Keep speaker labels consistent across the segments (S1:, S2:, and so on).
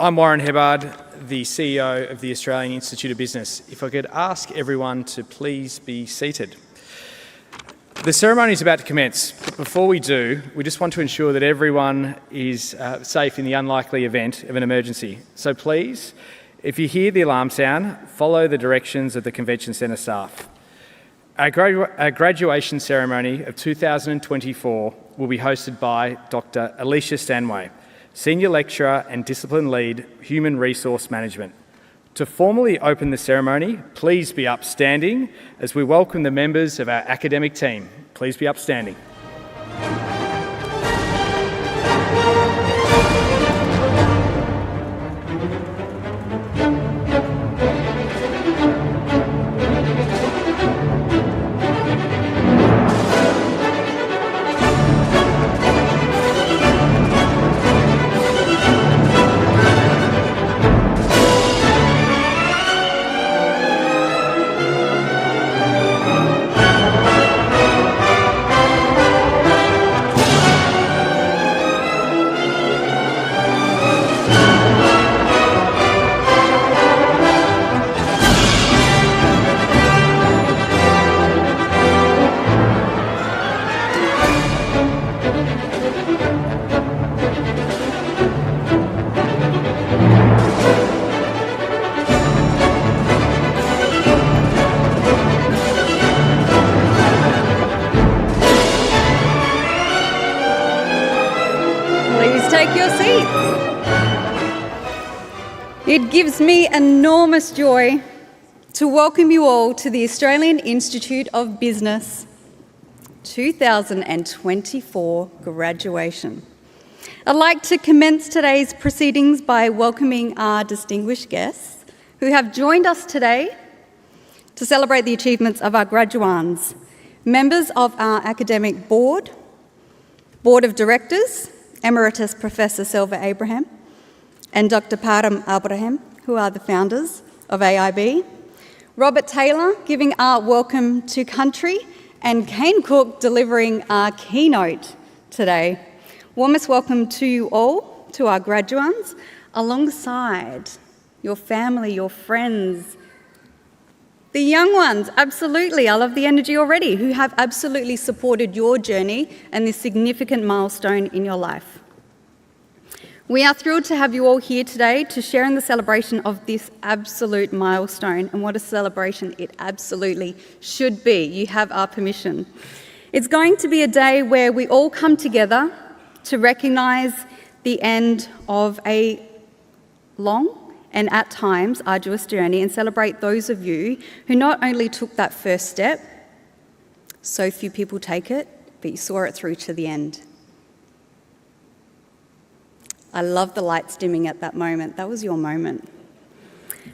S1: I'm Warren Hebbard, the CEO of the Australian Institute of Business. If I could ask everyone to please be seated. The ceremony is about to commence, but before we do, we just want to ensure that everyone is safe in the unlikely event of an emergency. So please, if you hear the alarm sound, follow the directions of the Convention Centre staff. Our graduation ceremony of 2024 will be hosted by Dr. Alicia Stanway, Senior Lecturer and Discipline Lead, Human Resource Management. To formally open the ceremony, please be upstanding as we welcome the members of our academic team. Please be upstanding.
S2: It gives me enormous joy to welcome you all to the Australian Institute of Business 2024 graduation. I'd like to commence today's proceedings by welcoming our distinguished guests who have joined us today to celebrate the achievements of our graduands, members of our academic board, board of directors, Emeritus Professor Selva Abraham, and Dr. Param Abraham, who are the founders of AIB, Robert Taylor giving our welcome to country, and Kane Cook delivering our keynote today. Warmest welcome to you all, to our graduands, alongside your family, your friends, the young ones, absolutely, I love the energy already, who have absolutely supported your journey and this significant milestone in your life. We are thrilled to have you all here today to share in the celebration of this absolute milestone, and what a celebration it absolutely should be. You have our permission. It's going to be a day where we all come together to recognise the end of a long and at times arduous journey and celebrate those of you who not only took that first step, so few people take it, but you saw it through to the end. I love the lights dimming at that moment. That was your moment.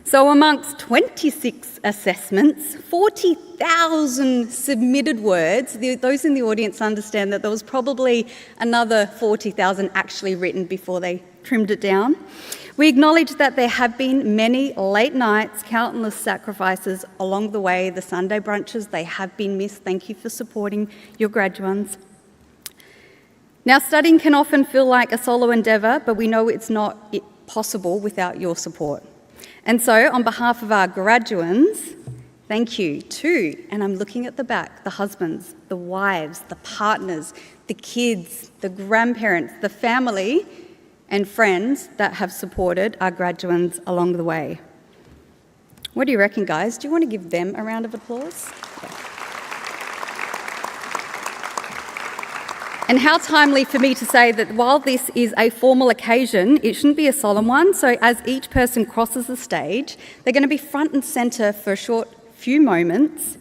S2: So amongst 26 assessments, 40,000 submitted words, those in the audience understand that there was probably another 40,000 actually written before they trimmed it down. We acknowledge that there have been many late nights, countless sacrifices along the way, the Sunday brunches, they have been missed. Thank you for supporting your graduands. Now, studying can often feel like a solo endeavour, but we know it's not possible without your support. And so, on behalf of our graduands, thank you to, and I'm looking at the back, the husbands, the wives, the partners, the kids, the grandparents, the family and friends that have supported our graduands along the way. What do you reckon, guys? Do you want to give them a round of applause? Yeah. And how timely for me to say that while this is a formal occasion, it shouldn't be a solemn one. So as each person crosses the stage, they're going to be front and centre for a short few moments.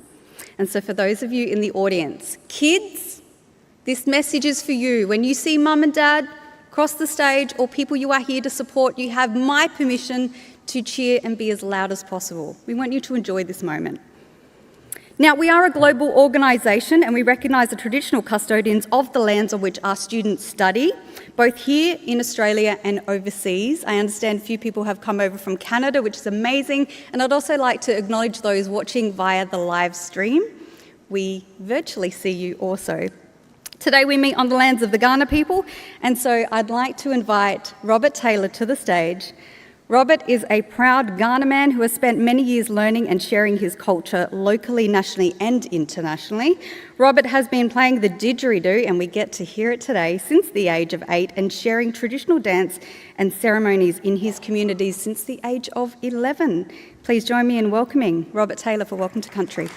S2: And so for those of you in the audience, kids, this message is for you. When you see mum and dad cross the stage or people you are here to support, you have my permission to cheer and be as loud as possible. We want you to enjoy this moment. Now, we are a global organisation and we recognise the traditional custodians of the lands on which our students study, both here in Australia and overseas. I understand a few people have come over from Canada, which is amazing, and I'd also like to acknowledge those watching via the live stream. We virtually see you also. Today we meet on the lands of the Kaurna people, and so I'd like to invite Robert Taylor to the stage. Robert is a proud Kaurna man who has spent many years learning and sharing his culture locally, nationally and internationally. Robert has been playing the didgeridoo, and we get to hear it today, since the age of 8, and sharing traditional dance and ceremonies in his communities since the age of 11. Please join me in welcoming Robert Taylor for Welcome to Country.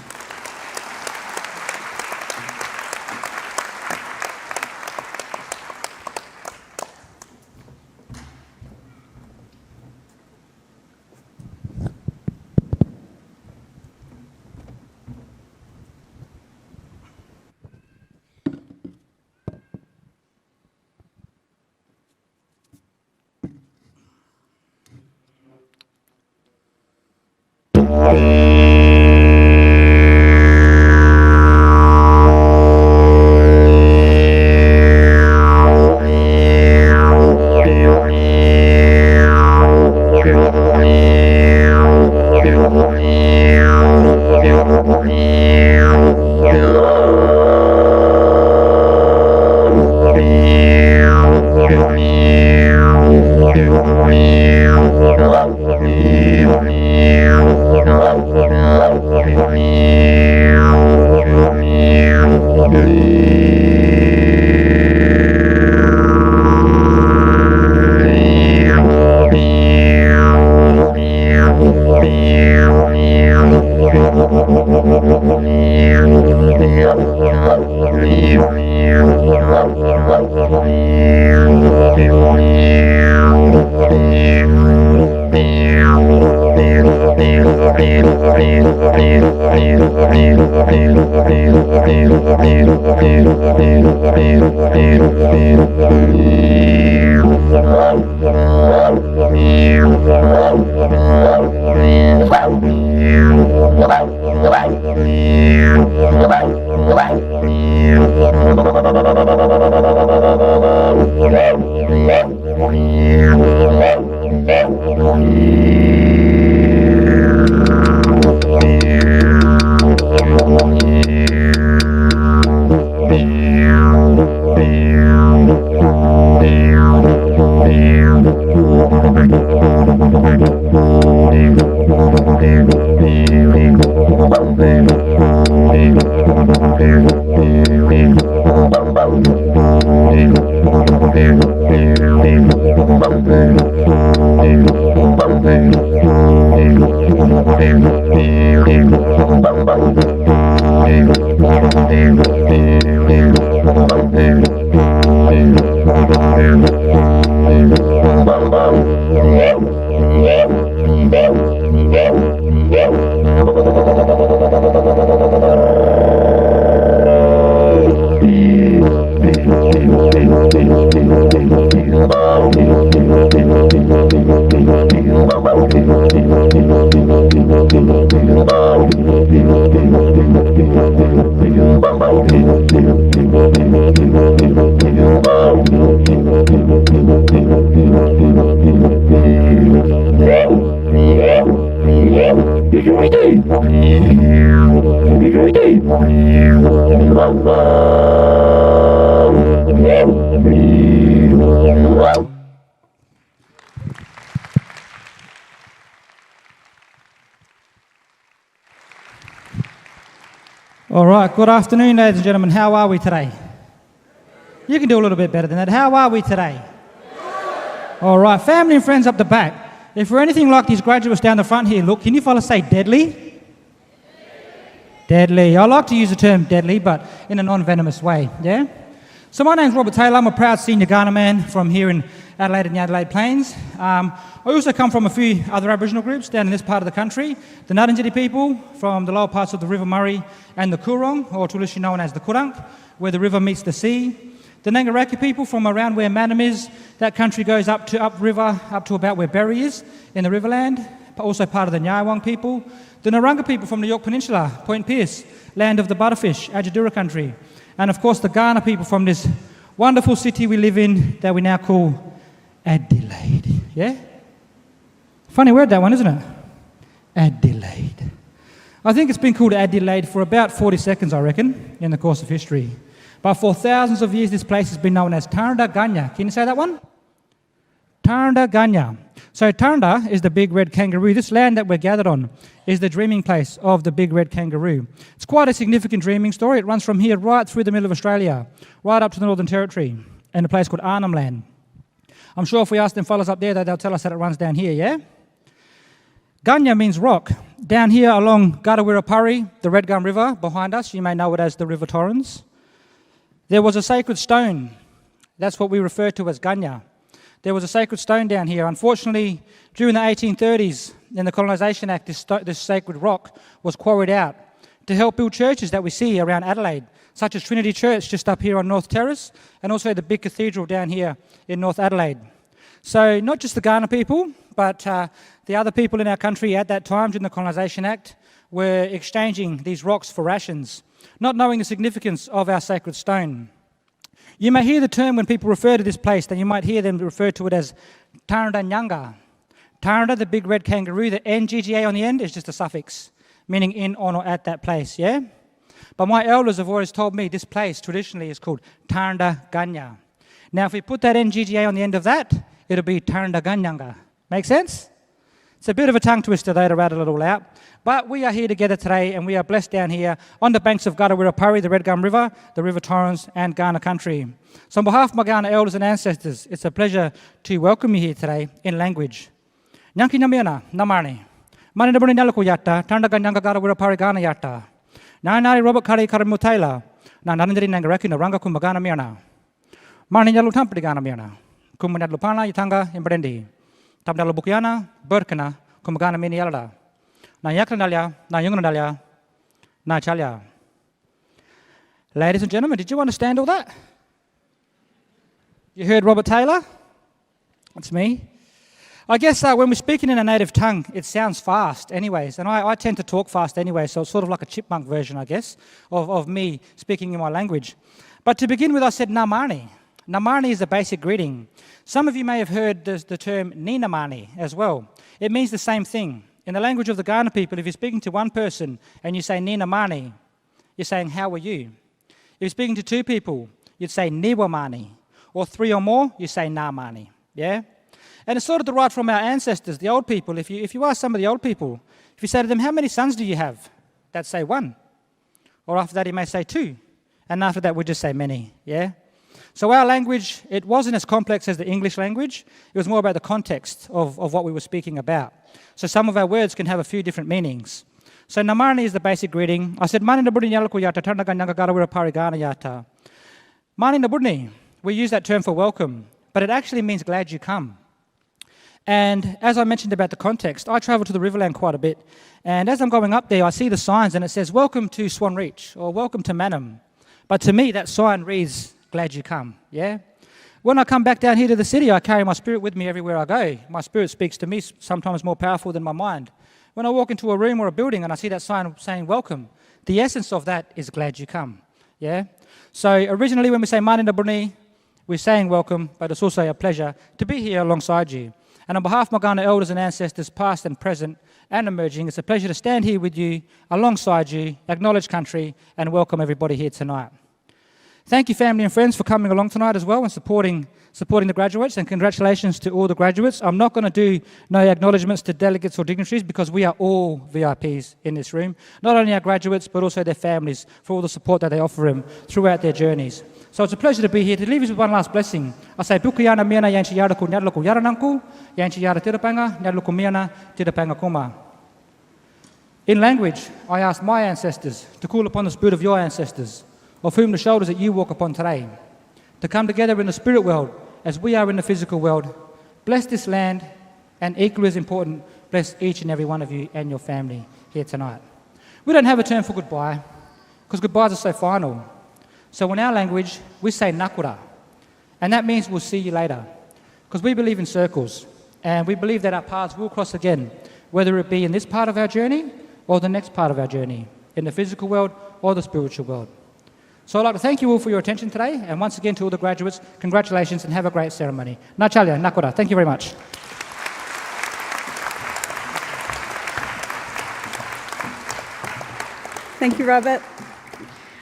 S3: All right, good afternoon, ladies and gentlemen. How are we today? You can do a little bit better than that. How are we today? All right, family and friends up the back. If we're anything like these graduates down the front here, look, can you fellas say deadly? Deadly. I like to use the term deadly, but in a non-venomous way, yeah? So my name's Robert Taylor. I'm a proud senior Kaurna man from here in Adelaide and the Adelaide Plains. I also come from a few other Aboriginal groups down in this part of the country. The Ngarrindjeri people from the lower parts of the River Murray and the Coorong, or traditionally known as the Kurrunk, where the river meets the sea. The Nangaraki people from around where Manum is. That country goes upriver, up to about where Berry is in the Riverland. Also part of the Nyawang people. The Narungga people from the York Peninsula, Point Pearce, land of the Butterfish, Ajadura country. And of course the Kaurna people from this wonderful city we live in that we now call Adelaide. Yeah? Funny word, that one, isn't it? Adelaide. I think it's been called Adelaide for about 40 seconds, I reckon, in the course of history. But for thousands of years, this place has been known as Tarnda Ganya. Can you say that one? Tarnda Ganya. So Tarnda is the big red kangaroo. This land that we're gathered on is the dreaming place of the big red kangaroo. It's quite a significant dreaming story. It runs from here right through the middle of Australia, right up to the Northern Territory, in a place called Arnhem Land. I'm sure if we ask them fellas up there, they'll tell us that it runs down here, yeah? Ganya means rock. Down here along Garawirapari, the Red Gum River, behind us, you may know it as the River Torrens, there was a sacred stone. That's what we refer to as Ganya. There was a sacred stone down here. Unfortunately, during the 1830s, in the Colonisation Act, this sacred rock was quarried out to help build churches that we see around Adelaide, such as Trinity Church just up here on North Terrace, and also the big cathedral down here in North Adelaide. So not just the Kaurna people, but the other people in our country at that time during the Colonisation Act were exchanging these rocks for rations, not knowing the significance of our sacred stone. You may hear the term when people refer to this place, then you might hear them refer to it as Tarnda Nyanga. Tarnda, the big red kangaroo, the NGGA on the end is just a suffix, meaning in, on, or at that place, yeah? But my elders have always told me this place traditionally is called Tarnda Ganya. Now, if we put that NGGA on the end of that, it'll be Tarnda Ganyanga. Make sense? It's a bit of a tongue twister though to rattle it all out. But we are here together today and we are blessed down here on the banks of Garawirapari, the Red Gum River, the River Torrens and Kaurna country. So on behalf of my Kaurna elders and ancestors, it's a pleasure to welcome you here today in language. Nyanki Nyamiana, Namani. Mani Nabuni Nalaku Yatta, Tarnda Ganyanga Garawirapari Kaurna Yatta. Nari Robert Kari Karamutaila, Nanandri Nangaraki, Ranga Kumagana Miana. Mani Yalu Tampri Kaurna Miana. Kumanad Lupana, Yatanga, Imbrendi. Tabdala Bukiana, Burkana, Kumagana Mini Yalda. Na Yakrandalia, Na Yungandalia, Na Chalia. Ladies and gentlemen, did you understand all that? You heard Robert Taylor? That's me. I guess when we're speaking in a native tongue, it sounds fast anyways, and I tend to talk fast anyway, so it's sort of like a chipmunk version, I guess, of me speaking in my language. But to begin with, I said Namani. Namani is a basic greeting. Some of you may have heard the term Ninamani as well. It means the same thing. In the language of the Kaurna people, if you're speaking to one person and you say Ninamani, you're saying, how are you? If you're speaking to two people, you'd say Niwamani. Or three or more, you say Namani. Yeah? And it's sort of derived from our ancestors, the old people. If you ask some of the old people, if you say to them, how many sons do you have? They'd say one. Or after that, he may say two. And after that, we'd just say many. Yeah? So our language, it wasn't as complex as the English language. It was more about the context of what we were speaking about. So some of our words can have a few different meanings. So Namani is the basic greeting. I said, Mani Nabudni Yalaku Yata, Tarnda Ganyanga Garawirapari Kaurna Yata. Mani Nabudni, we use that term for welcome, but it actually means glad you come. And as I mentioned about the context, I travel to the Riverland quite a bit. And as I'm going up there, I see the signs and it says, welcome to Swan Reach or welcome to Mannum. But to me, that sign reads, glad you come, yeah? When I come back down here to the city, I carry my spirit with me everywhere I go. My spirit speaks to me sometimes more powerful than my mind. When I walk into a room or a building and I see that sign saying welcome, the essence of that is glad you come, yeah? So originally when we say Mani Nabuni, we're saying welcome, but it's also a pleasure to be here alongside you. And on behalf of my Kaurna elders and ancestors, past and present and emerging, it's a pleasure to stand here with you, alongside you, acknowledge country, and welcome everybody here tonight. Thank you, family and friends, for coming along tonight as well and supporting the graduates, and congratulations to all the graduates. I'm not going to do no acknowledgements to delegates or dignitaries because we are all VIPs in this room, not only our graduates but also their families for all the support that they offer them throughout their journeys. So it's a pleasure to be here. To leave us with one last blessing, I say, Bukuyana miana yanchi yaraku nyadluku yarananku, yanchi yara tirapanga, nyadluku miana tirapanga kuma. In language, I ask my ancestors to call upon the spirit of your ancestors, of whom the shoulders that you walk upon today, to come together in the spirit world as we are in the physical world. Bless this land, and equally as important, bless each and every one of you and your family here tonight. We don't have a term for goodbye, because goodbyes are so final. So in our language, we say nakura, and that means we'll see you later, because we believe in circles, and we believe that our paths will cross again, whether it be in this part of our journey or the next part of our journey, in the physical world or the spiritual world. So I'd like to thank you all for your attention today, and once again to all the graduates, congratulations and have a great ceremony. Nachalia, nakora. Thank you very much.
S2: Thank you, Robert.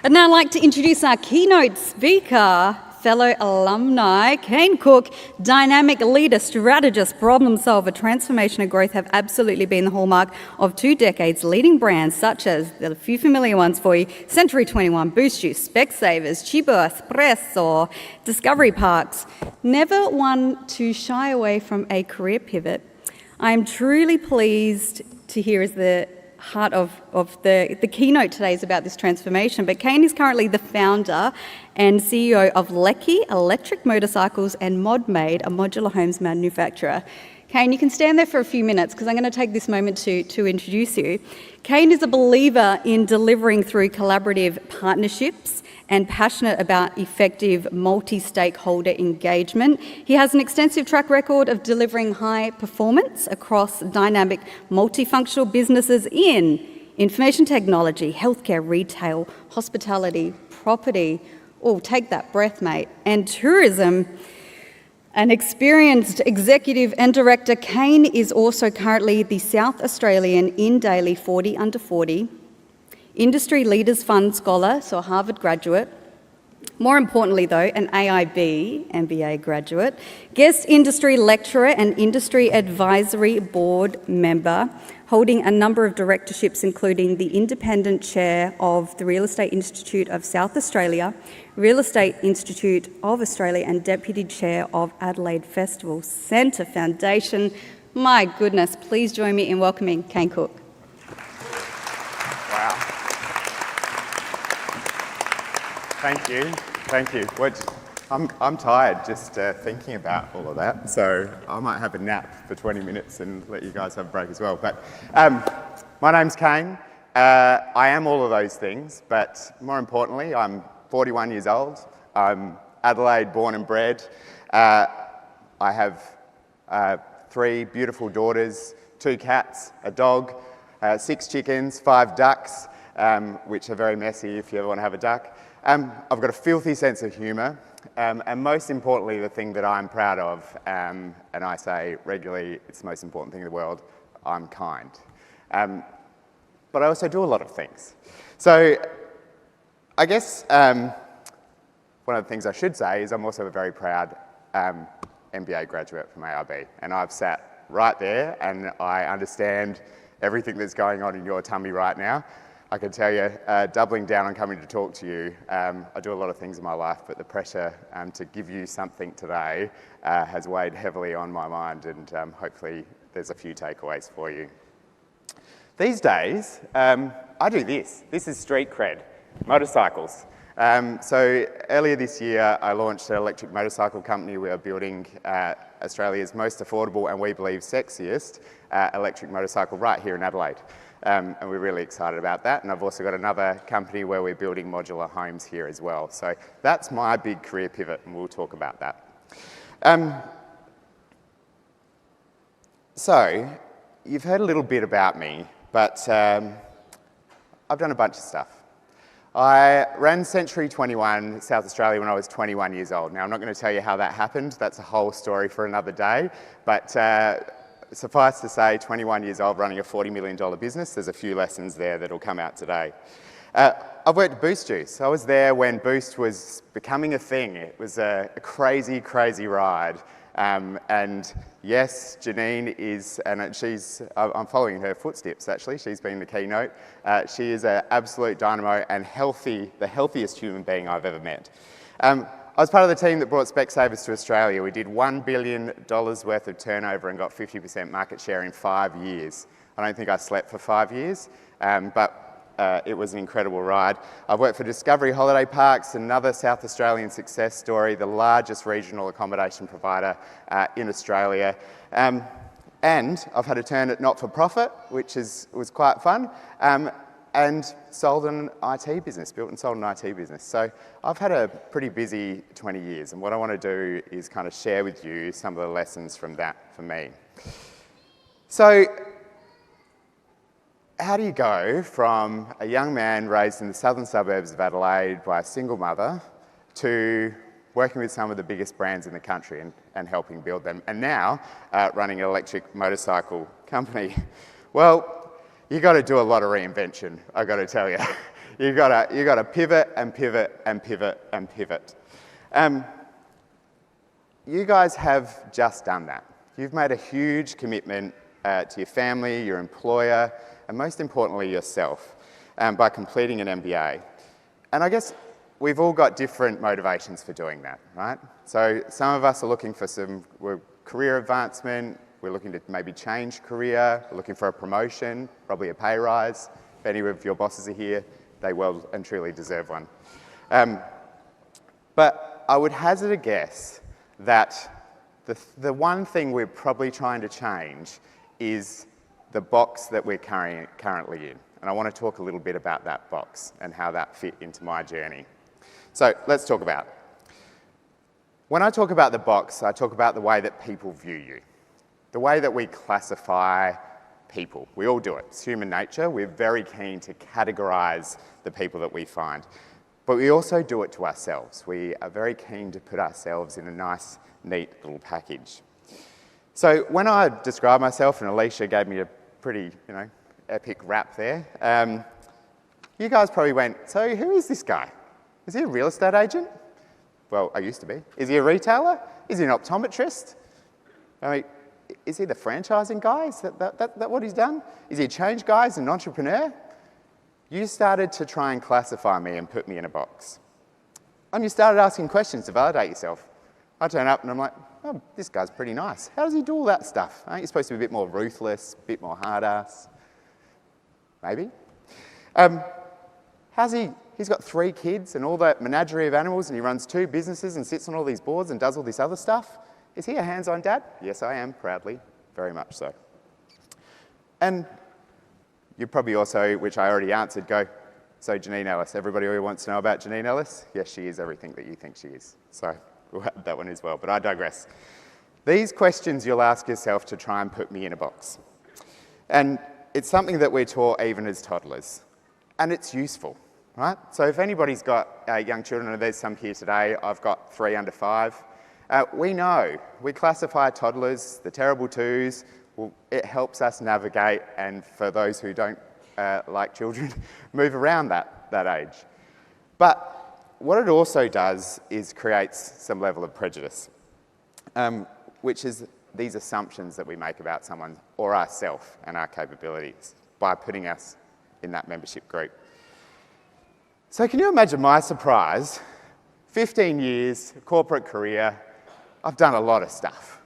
S2: I'd now like to introduce our keynote speaker, fellow alumni, Kane Cook. Dynamic leader, strategist, problem solver, transformation and growth have absolutely been the hallmark of 2 decades, leading brands such as, there are a few familiar ones for you, Century 21, Boost Juice, Specsavers, Chibo Espresso, Discovery Parks. Never one to shy away from a career pivot. I'm truly pleased to hear as the heart of the keynote today is about this transformation, but Kane is currently the founder and CEO of Lecky Electric Motorcycles and ModMade, a modular homes manufacturer. Kane, you can stand there for a few minutes because I'm going to take this moment to introduce you. Kane is a believer in delivering through collaborative partnerships and passionate about effective multi-stakeholder engagement. He has an extensive track record of delivering high performance across dynamic multifunctional businesses in information technology, healthcare, retail, hospitality, property, oh, take that breath, mate, and tourism. An experienced executive and director, Kane is also currently the South Australian In Daily 40 Under 40, Industry Leaders Fund Scholar, so a Harvard graduate. More importantly though, an AIB MBA graduate, guest industry lecturer and industry advisory board member, holding a number of directorships including the independent chair of the Real Estate Institute of South Australia, Real Estate Institute of Australia and deputy chair of Adelaide Festival Centre Foundation. My goodness, please join me in welcoming Kane Cook.
S4: Wow. Thank you. I'm tired just thinking about all of that, so I might have a nap for 20 minutes and let you guys have a break as well. But my name's Kane. I am all of those things, but more importantly, I'm 41 years old. I'm Adelaide born and bred. I have 3 beautiful daughters, 2 cats, a dog, 6 chickens, 5 ducks, which are very messy if you ever want to have a duck. I've got a filthy sense of humour, and most importantly, the thing that I'm proud of, and I say regularly, it's the most important thing in the world, I'm kind. But I also do a lot of things. So I guess one of the things I should say is I'm also a very proud MBA graduate from AIB, and I've sat right there and I understand everything that's going on in your tummy right now. I can tell you, doubling down on coming to talk to you, I do a lot of things in my life, but the pressure to give you something today has weighed heavily on my mind, and hopefully there's a few takeaways for you. These days, I do this. This is street cred, motorcycles. So earlier this year, I launched an electric motorcycle company. We are building Australia's most affordable and we believe sexiest electric motorcycle right here in Adelaide. And we're really excited about that. And I've also got another company where we're building modular homes here as well. So that's my big career pivot, and we'll talk about that. So you've heard a little bit about me, but I've done a bunch of stuff. I ran Century 21 South Australia when I was 21 years old. Now, I'm not going to tell you how that happened. That's a whole story for another day. But suffice to say, 21 years old running a $40 million business, there's a few lessons there that'll come out today. I've worked at Boost Juice. I was there when Boost was becoming a thing. It was a crazy, crazy ride. And yes, Janine is, and I'm following her footsteps actually, she's been the keynote. She is an absolute dynamo and the healthiest human being I've ever met. I was part of the team that brought Specsavers to Australia. We did $1 billion worth of turnover and got 50% market share in 5 years. I don't think I slept for 5 years, but it was an incredible ride. I've worked for Discovery Holiday Parks, another South Australian success story, the largest regional accommodation provider in Australia. And I've had a turn at not-for-profit, which was quite fun, and sold an IT business, built and sold an IT business. So I've had a pretty busy 20 years, and what I want to do is kind of share with you some of the lessons from that for me. So how do you go from a young man raised in the southern suburbs of Adelaide by a single mother to working with some of the biggest brands in the country and helping build them, and now running an electric motorcycle company? Well, you got to do a lot of reinvention, I got to tell you. you gotta pivot and pivot and pivot and pivot. You guys have just done that. You've made a huge commitment to your family, your employer, and most importantly yourself by completing an MBA. And I guess we've all got different motivations for doing that, right? So some of us are looking for some career advancement, we're looking to maybe change career, we're looking for a promotion, probably a pay rise. If any of your bosses are here, they well and truly deserve one. But I would hazard a guess that the one thing we're probably trying to change is the box that we're currently in. And I want to talk a little bit about that box and how that fit into my journey. So let's talk about it. When I talk about the box, I talk about the way that people view you, the way that we classify people. We all do it. It's human nature. We're very keen to categorise the people that we find. But we also do it to ourselves. We are very keen to put ourselves in a nice, neat little package. So when I described myself, and Alicia gave me a pretty, epic rap there, you guys probably went, so who is this guy? Is he a real estate agent? Well, I used to be. Is he a retailer? Is he an optometrist? I mean, is he the franchising guy? Is that what he's done? Is he a change guy? Is he an entrepreneur? You started to try and classify me and put me in a box. And you started asking questions to validate yourself. I turn up and I'm like, oh, this guy's pretty nice. How does he do all that stuff? Aren't you supposed to be a bit more ruthless, a bit more hard-ass? Maybe. He's got 3 kids and all that menagerie of animals, and he runs 2 businesses and sits on all these boards and does all this other stuff. Is he a hands-on dad? Yes, I am, proudly, very much so. And you probably also, which I already answered, go, so Janine Ellis, everybody who wants to know about Janine Ellis? Yes, she is everything that you think she is. So we'll have that one as well, but I digress. These questions you'll ask yourself to try and put me in a box. And it's something that we're taught even as toddlers, and it's useful. Right? So if anybody's got young children, and there's some here today, I've got 3 under 5, we know, we classify toddlers, the terrible twos, it helps us navigate, and for those who don't like children, move around that age. But what it also does is creates some level of prejudice, which is these assumptions that we make about someone or ourselves and our capabilities by putting us in that membership group. So can you imagine my surprise? 15 years, corporate career, I've done a lot of stuff.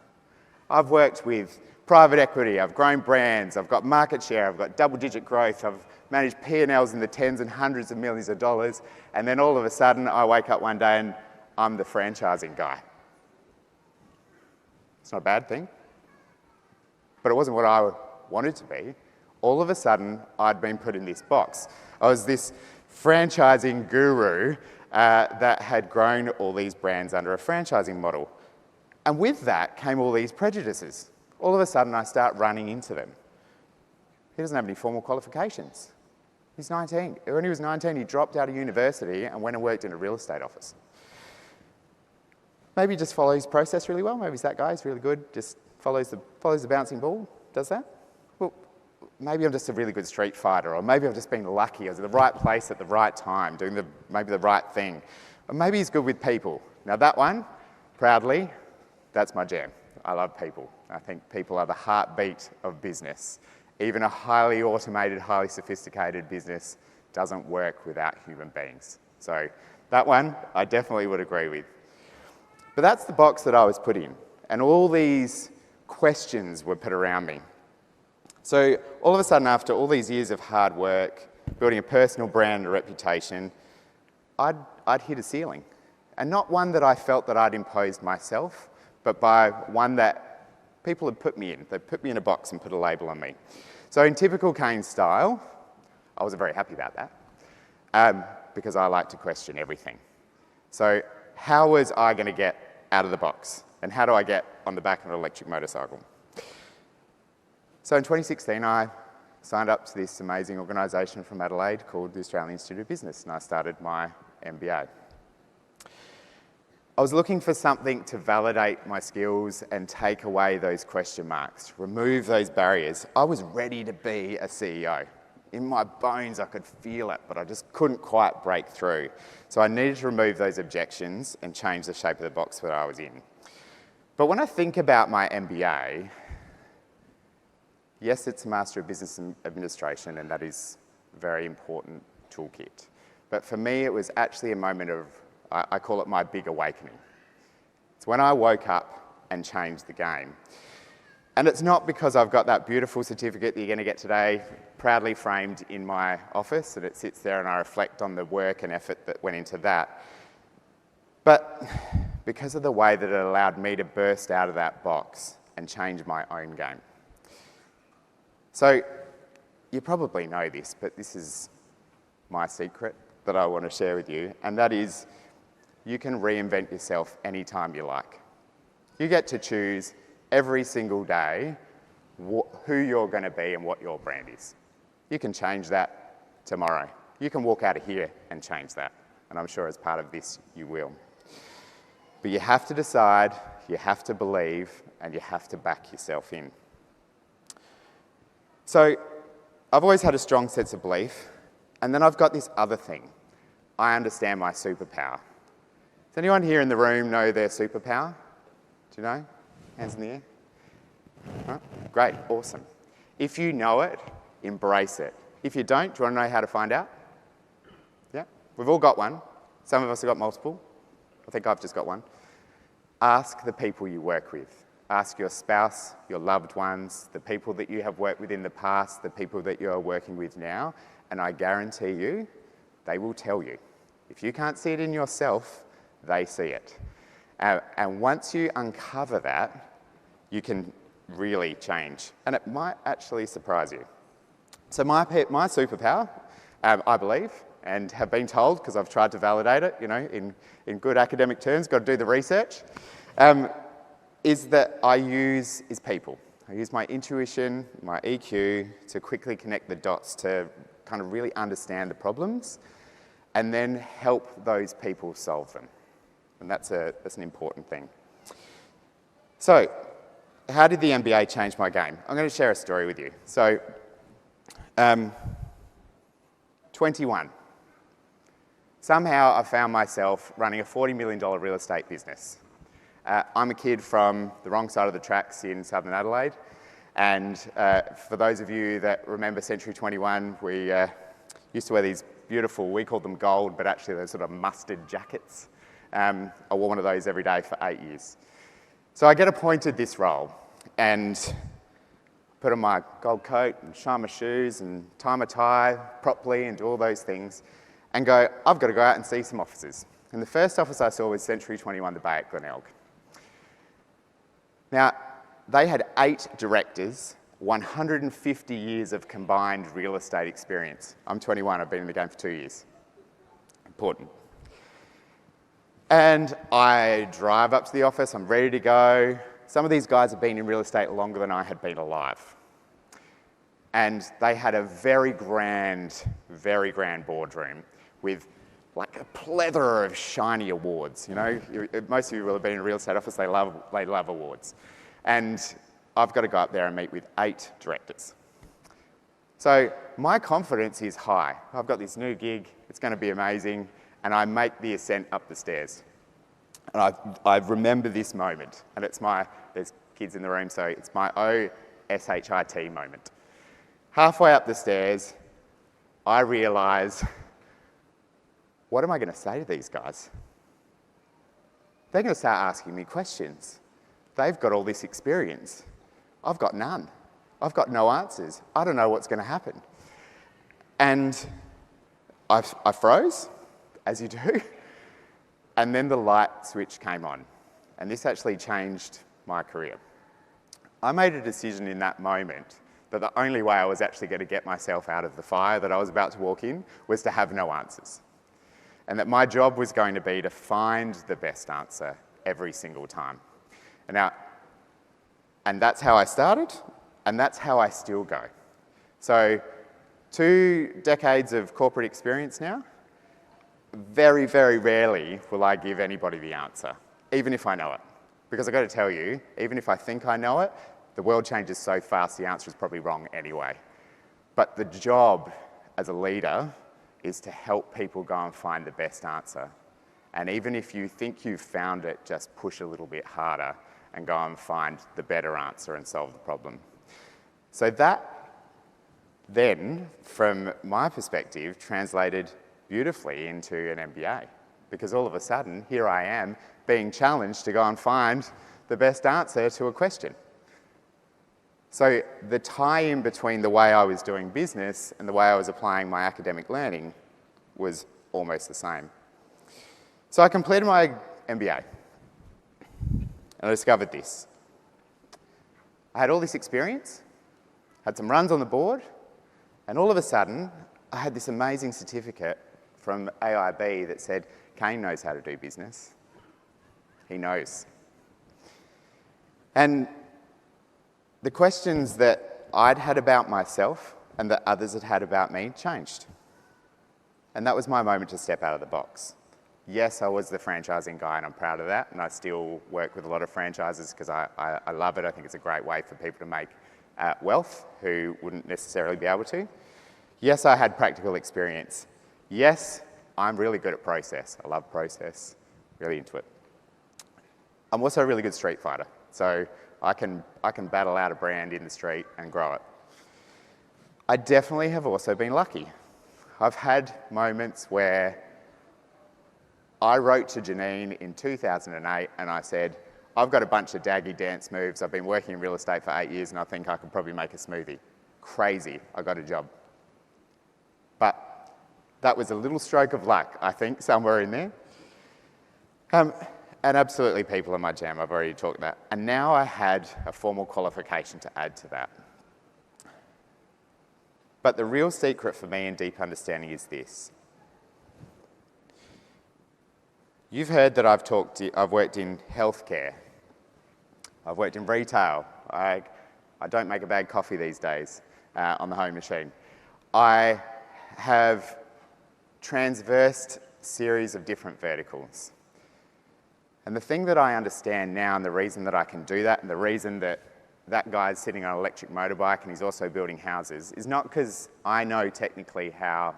S4: I've worked with private equity, I've grown brands, I've got market share, I've got double-digit growth, I've managed P&Ls in the tens and hundreds of millions of dollars, and then all of a sudden I wake up one day and I'm the franchising guy. It's not a bad thing, but it wasn't what I wanted to be. All of a sudden I'd been put in this box. I was this franchising guru that had grown all these brands under a franchising model. And with that came all these prejudices. All of a sudden I start running into them. He doesn't have any formal qualifications. He's 19. When he was 19, he dropped out of university and went and worked in a real estate office. Maybe he just follows his process really well. Maybe he's that guy, he's really good, just follows the bouncing ball, does that. Well, maybe I'm just a really good street fighter, or maybe I've just been lucky. I was at the right place at the right time, doing maybe the right thing. Or maybe he's good with people. Now that one, proudly, that's my jam. I love people. I think people are the heartbeat of business. Even a highly automated, highly sophisticated business doesn't work without human beings. So that one, I definitely would agree with. But that's the box that I was put in, and all these questions were put around me. So all of a sudden, after all these years of hard work, building a personal brand and a reputation, I'd hit a ceiling. And not one that I felt that I'd imposed myself, but by one that people had put me in. They put me in a box and put a label on me. So in typical Kane style, I wasn't very happy about that, because I like to question everything. So how was I going to get out of the box? And how do I get on the back of an electric motorcycle? So in 2016, I signed up to this amazing organisation from Adelaide called the Australian Institute of Business, and I started my MBA. I was looking for something to validate my skills and take away those question marks, remove those barriers. I was ready to be a CEO. In my bones, I could feel it, but I just couldn't quite break through. So I needed to remove those objections and change the shape of the box that I was in. But when I think about my MBA, yes, it's a Master of Business Administration, and that is a very important toolkit. But for me, it was actually a moment of, I call it my big awakening. It's when I woke up and changed the game. And it's not because I've got that beautiful certificate that you're going to get today, proudly framed in my office, and it sits there and I reflect on the work and effort that went into that. But because of the way that it allowed me to burst out of that box and change my own game. So you probably know this, but this is my secret that I want to share with you, and that is you can reinvent yourself anytime you like. You get to choose every single day who you're going to be and what your brand is. You can change that tomorrow. You can walk out of here and change that, and I'm sure as part of this you will. But you have to decide, you have to believe, and you have to back yourself in. So I've always had a strong sense of belief, and then I've got this other thing. I understand my superpower. Does anyone here in the room know their superpower? Do you know? Hands in the air. Right. Great, awesome. If you know it, embrace it. If you don't, do you want to know how to find out? Yeah, we've all got one. Some of us have got multiple. I think I've just got one. Ask the people you work with. Ask your spouse, your loved ones, the people that you have worked with in the past, the people that you are working with now, and I guarantee you, they will tell you. If you can't see it in yourself, they see it. And once you uncover that, you can really change. And it might actually surprise you. So my superpower, I believe, and have been told, because I've tried to validate it, you know, in good academic terms, got to do the research, is that I use people. I use my intuition, my EQ, to quickly connect the dots to kind of really understand the problems and then help those people solve them. And that's an important thing. So, how did the MBA change my game? I'm going to share a story with you. So, 21. Somehow I found myself running a $40 million real estate business. I'm a kid from the wrong side of the tracks in southern Adelaide, and for those of you that remember Century 21, we used to wear these beautiful, we called them gold, but actually they're sort of mustard jackets. I wore one of those every day for 8 years. So I get appointed this role and put on my gold coat and shine my shoes and tie my tie properly and do all those things and go, I've got to go out and see some offices. And the first office I saw was Century 21, the Bay at Glenelg. Now, they had 8 directors, 150 years of combined real estate experience. I'm 21, I've been in the game for 2 years. Important. And I drive up to the office, I'm ready to go. Some of these guys have been in real estate longer than I had been alive. And they had a very grand boardroom with like a plethora of shiny awards. You know, most of you will have been in a real estate office, they love awards. And I've got to go up there and meet with 8 directors. So my confidence is high. I've got this new gig, it's going to be amazing, and I make the ascent up the stairs. And I remember this moment, and there's kids in the room, so it's my OSHIT moment. Halfway up the stairs, I realise, what am I going to say to these guys? They're going to start asking me questions. They've got all this experience. I've got none. I've got no answers. I don't know what's going to happen. And I froze, as you do, and then the light switch came on. And this actually changed my career. I made a decision in that moment that the only way I was actually going to get myself out of the fire that I was about to walk in was to have no answers. And that my job was going to be to find the best answer every single time. And that's how I started, and that's how I still go. So 2 decades of corporate experience now, very, very rarely will I give anybody the answer, even if I know it. Because I've got to tell you, even if I think I know it, the world changes so fast, the answer is probably wrong anyway. But the job as a leader is to help people go and find the best answer. And even if you think you've found it, just push a little bit harder and go and find the better answer and solve the problem. So that then, from my perspective, translated beautifully into an MBA. Because all of a sudden, here I am being challenged to go and find the best answer to a question. So the tie-in between the way I was doing business and the way I was applying my academic learning was almost the same. So I completed my MBA and I discovered this. I had all this experience, had some runs on the board, and all of a sudden I had this amazing certificate from AIB that said, Kane knows how to do business. He knows. And the questions that I'd had about myself and that others had had about me changed. And that was my moment to step out of the box. Yes, I was the franchising guy and I'm proud of that, and I still work with a lot of franchises because I love it. I think it's a great way for people to make wealth who wouldn't necessarily be able to. Yes, I had practical experience. Yes, I'm really good at process. I love process, really into it. I'm also a really good street fighter, so I can battle out a brand in the street and grow it. I definitely have also been lucky. I've had moments where I wrote to Janine in 2008 and I said, I've got a bunch of daggy dance moves. I've been working in real estate for 8 years and I think I could probably make a smoothie. Crazy, I got a job. But that was a little stroke of luck, I think, somewhere in there. And absolutely people are my jam, I've already talked about. And now I had a formal qualification to add to that. But the real secret for me in deep understanding is this. You've heard that I've worked in healthcare. I've worked in retail. I don't make a bad coffee these days on the home machine. I have transversed series of different verticals. And the thing that I understand now, and the reason that I can do that, and the reason that that guy's sitting on an electric motorbike and he's also building houses, is not because I know technically how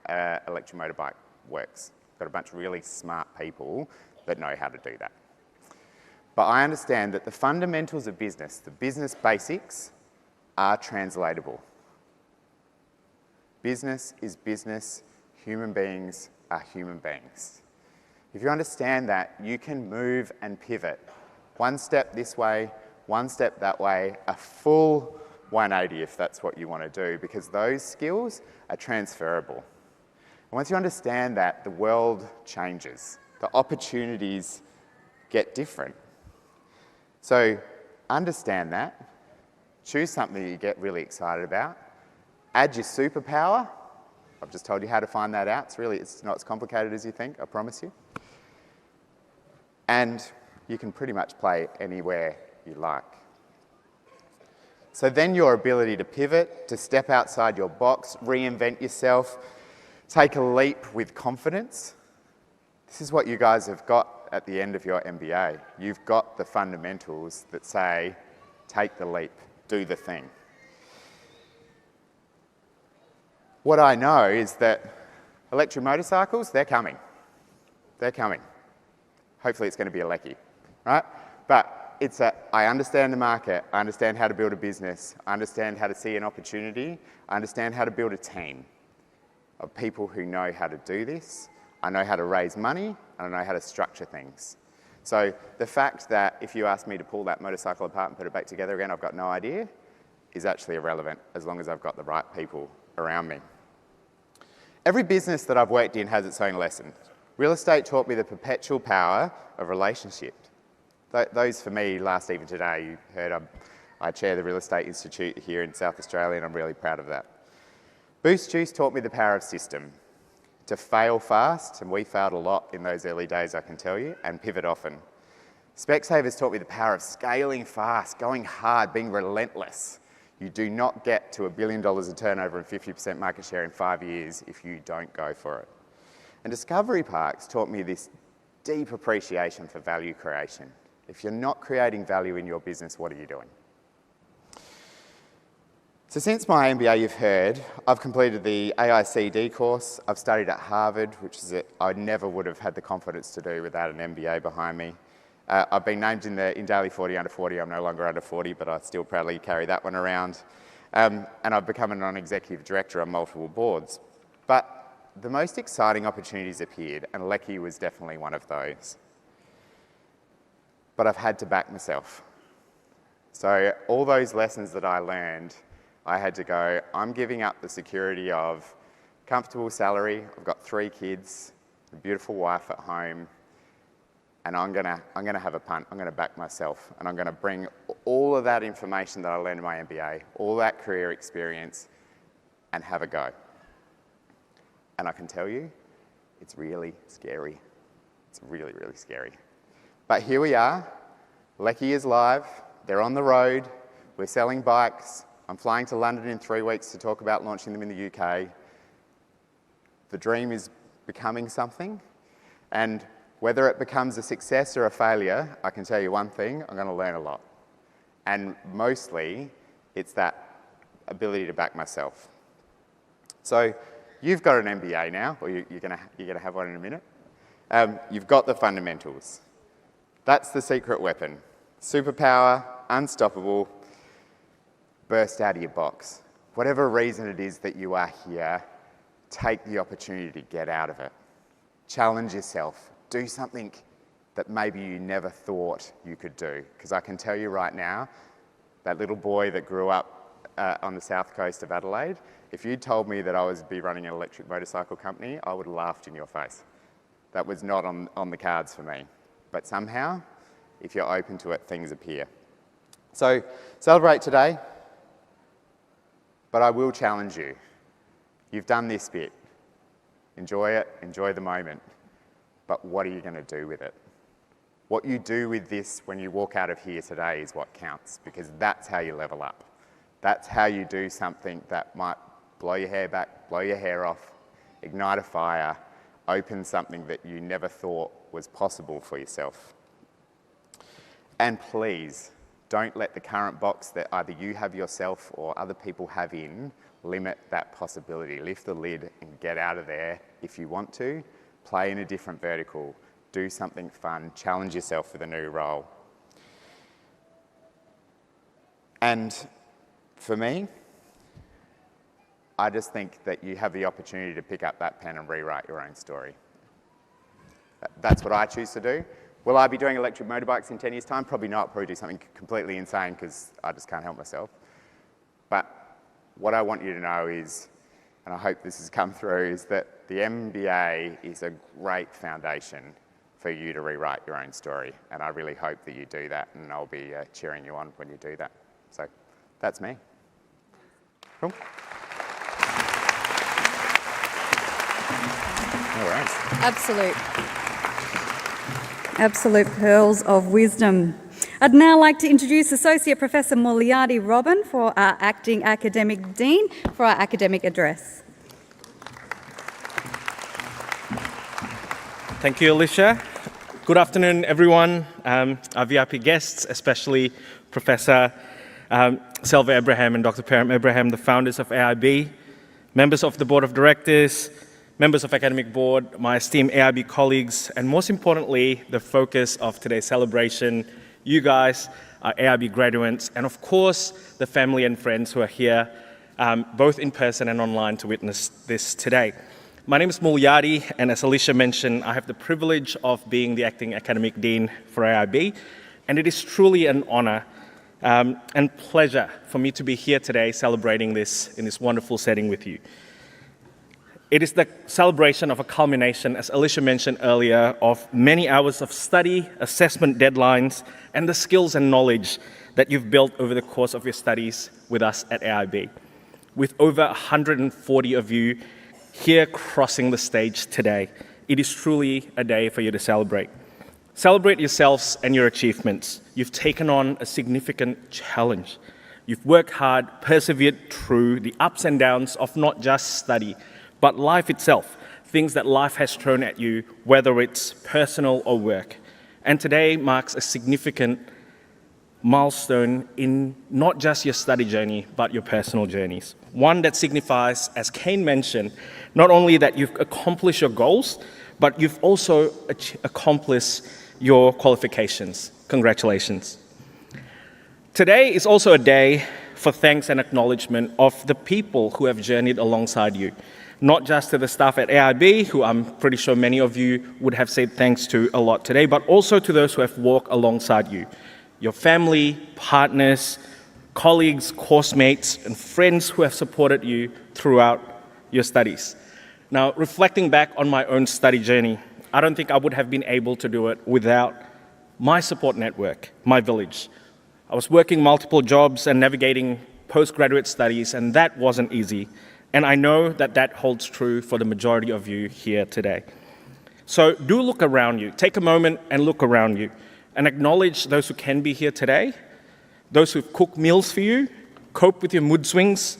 S4: an electric motorbike works. I've got a bunch of really smart people that know how to do that. But I understand that the fundamentals of business, the business basics, are translatable. Business is business, human beings are human beings. If you understand that, you can move and pivot. One step this way, one step that way, a full 180 if that's what you want to do, because those skills are transferable. And once you understand that, the world changes. The opportunities get different. So understand that, choose something that you get really excited about, add your superpower. I've just told you how to find that out. It's not as complicated as you think, I promise you. And you can pretty much play anywhere you like. So then your ability to pivot, to step outside your box, reinvent yourself, take a leap with confidence. This is what you guys have got at the end of your MBA. You've got the fundamentals that say, take the leap, do the thing. What I know is that electric motorcycles, they're coming. They're coming. Hopefully it's going to be a Lecky, right? But I understand the market, I understand how to build a business, I understand how to see an opportunity, I understand how to build a team of people who know how to do this, I know how to raise money, and I know how to structure things. So the fact that if you ask me to pull that motorcycle apart and put it back together again, I've got no idea, is actually irrelevant as long as I've got the right people around me. Every business that I've worked in has its own lesson. Real estate taught me the perpetual power of relationship. Those for me last even today. You heard I chair the Real Estate Institute here in South Australia and I'm really proud of that. Boost Juice taught me the power of system. To fail fast, and we failed a lot in those early days I can tell you, and pivot often. Specsavers taught me the power of scaling fast, going hard, being relentless. You do not get to $1 billion of turnover and 50% market share in 5 years if you don't go for it. And Discovery Parks taught me this deep appreciation for value creation. If you're not creating value in your business, what are you doing? So since my MBA, you've heard, I've completed the AICD course. I've studied at Harvard, which is I never would have had the confidence to do without an MBA behind me. I've been named in Daily 40 under 40. I'm no longer under 40, but I still proudly carry that one around. And I've become a non-executive director on multiple boards. But the most exciting opportunities appeared, and Lecky was definitely one of those. But I've had to back myself. So all those lessons that I learned, I had to go, I'm giving up the security of comfortable salary. I've got 3 kids, a beautiful wife at home, and I'm gonna have a punt. I'm gonna back myself, and I'm gonna bring all of that information that I learned in my MBA, all that career experience, and have a go. And I can tell you, it's really scary. It's really, really scary. But here we are. Lecky is live. They're on the road. We're selling bikes. I'm flying to London in 3 weeks to talk about launching them in the UK. The dream is becoming something, and whether it becomes a success or a failure, I can tell you one thing, I'm going to learn a lot. And mostly, it's that ability to back myself. So you've got an MBA now, or you're going to have one in a minute. You've got the fundamentals. That's the secret weapon. Superpower, unstoppable, burst out of your box. Whatever reason it is that you are here, take the opportunity to get out of it. Challenge yourself. Do something that maybe you never thought you could do. Because I can tell you right now, that little boy that grew up on the south coast of Adelaide, if you'd told me that I would be running an electric motorcycle company, I would have laughed in your face. That was not on the cards for me. But somehow, if you're open to it, things appear. So celebrate today, but I will challenge you. You've done this bit. Enjoy it, enjoy the moment. But what are you going to do with it? What you do with this when you walk out of here today is what counts, because that's how you level up. That's how you do something that might blow your hair back, blow your hair off, ignite a fire, open something that you never thought was possible for yourself. And please, don't let the current box that either you have yourself or other people have in limit that possibility. Lift the lid and get out of there if you want to. Play in a different vertical, do something fun, challenge yourself with a new role. And for me, I just think that you have the opportunity to pick up that pen and rewrite your own story. That's what I choose to do. Will I be doing electric motorbikes in 10 years' time? Probably not. Probably do something completely insane because I just can't help myself. But what I want you to know is, and I hope this has come through, is that the MBA is a great foundation for you to rewrite your own story. And I really hope that you do that, and I'll be cheering you on when you do that. So that's me. Cool. All right.
S2: Absolute pearls of wisdom. I'd now like to introduce Associate Professor Muliady Robin, for our Acting Academic Dean, for our academic address.
S5: Thank you, Alicia. Good afternoon, everyone. Our VIP guests, especially Professor Selva Abraham and Dr. Param Abraham, the founders of AIB, members of the Board of Directors, members of Academic Board, my esteemed AIB colleagues, and most importantly, the focus of today's celebration, you guys, our AIB graduates, and of course, the family and friends who are here, both in person and online, to witness this today. My name is Muliady, and as Alicia mentioned, I have the privilege of being the Acting Academic Dean for AIB, and it is truly an honor and pleasure for me to be here today celebrating this in this wonderful setting with you. It is the celebration of a culmination, as Alicia mentioned earlier, of many hours of study, assessment deadlines, and the skills and knowledge that you've built over the course of your studies with us at AIB. With over 140 of you here crossing the stage today, it is truly a day for you to celebrate. Celebrate yourselves and your achievements. You've taken on a significant challenge. You've worked hard, persevered through the ups and downs of not just study, but life itself, things that life has thrown at you, whether it's personal or work. And today marks a significant milestone in not just your study journey, but your personal journeys. One that signifies, as Kane mentioned, not only that you've accomplished your goals, but you've also accomplished your qualifications. Congratulations. Today is also a day for thanks and acknowledgement of the people who have journeyed alongside you. Not just to the staff at AIB, who I'm pretty sure many of you would have said thanks to a lot today, but also to those who have walked alongside you. Your family, partners, colleagues, course mates, and friends who have supported you throughout your studies. Now, reflecting back on my own study journey, I don't think I would have been able to do it without my support network, my village. I was working multiple jobs and navigating postgraduate studies, and that wasn't easy. And I know that that holds true for the majority of you here today. So do look around you. Take a moment and look around you and acknowledge those who can be here today, those who've cooked meals for you, coped with your mood swings,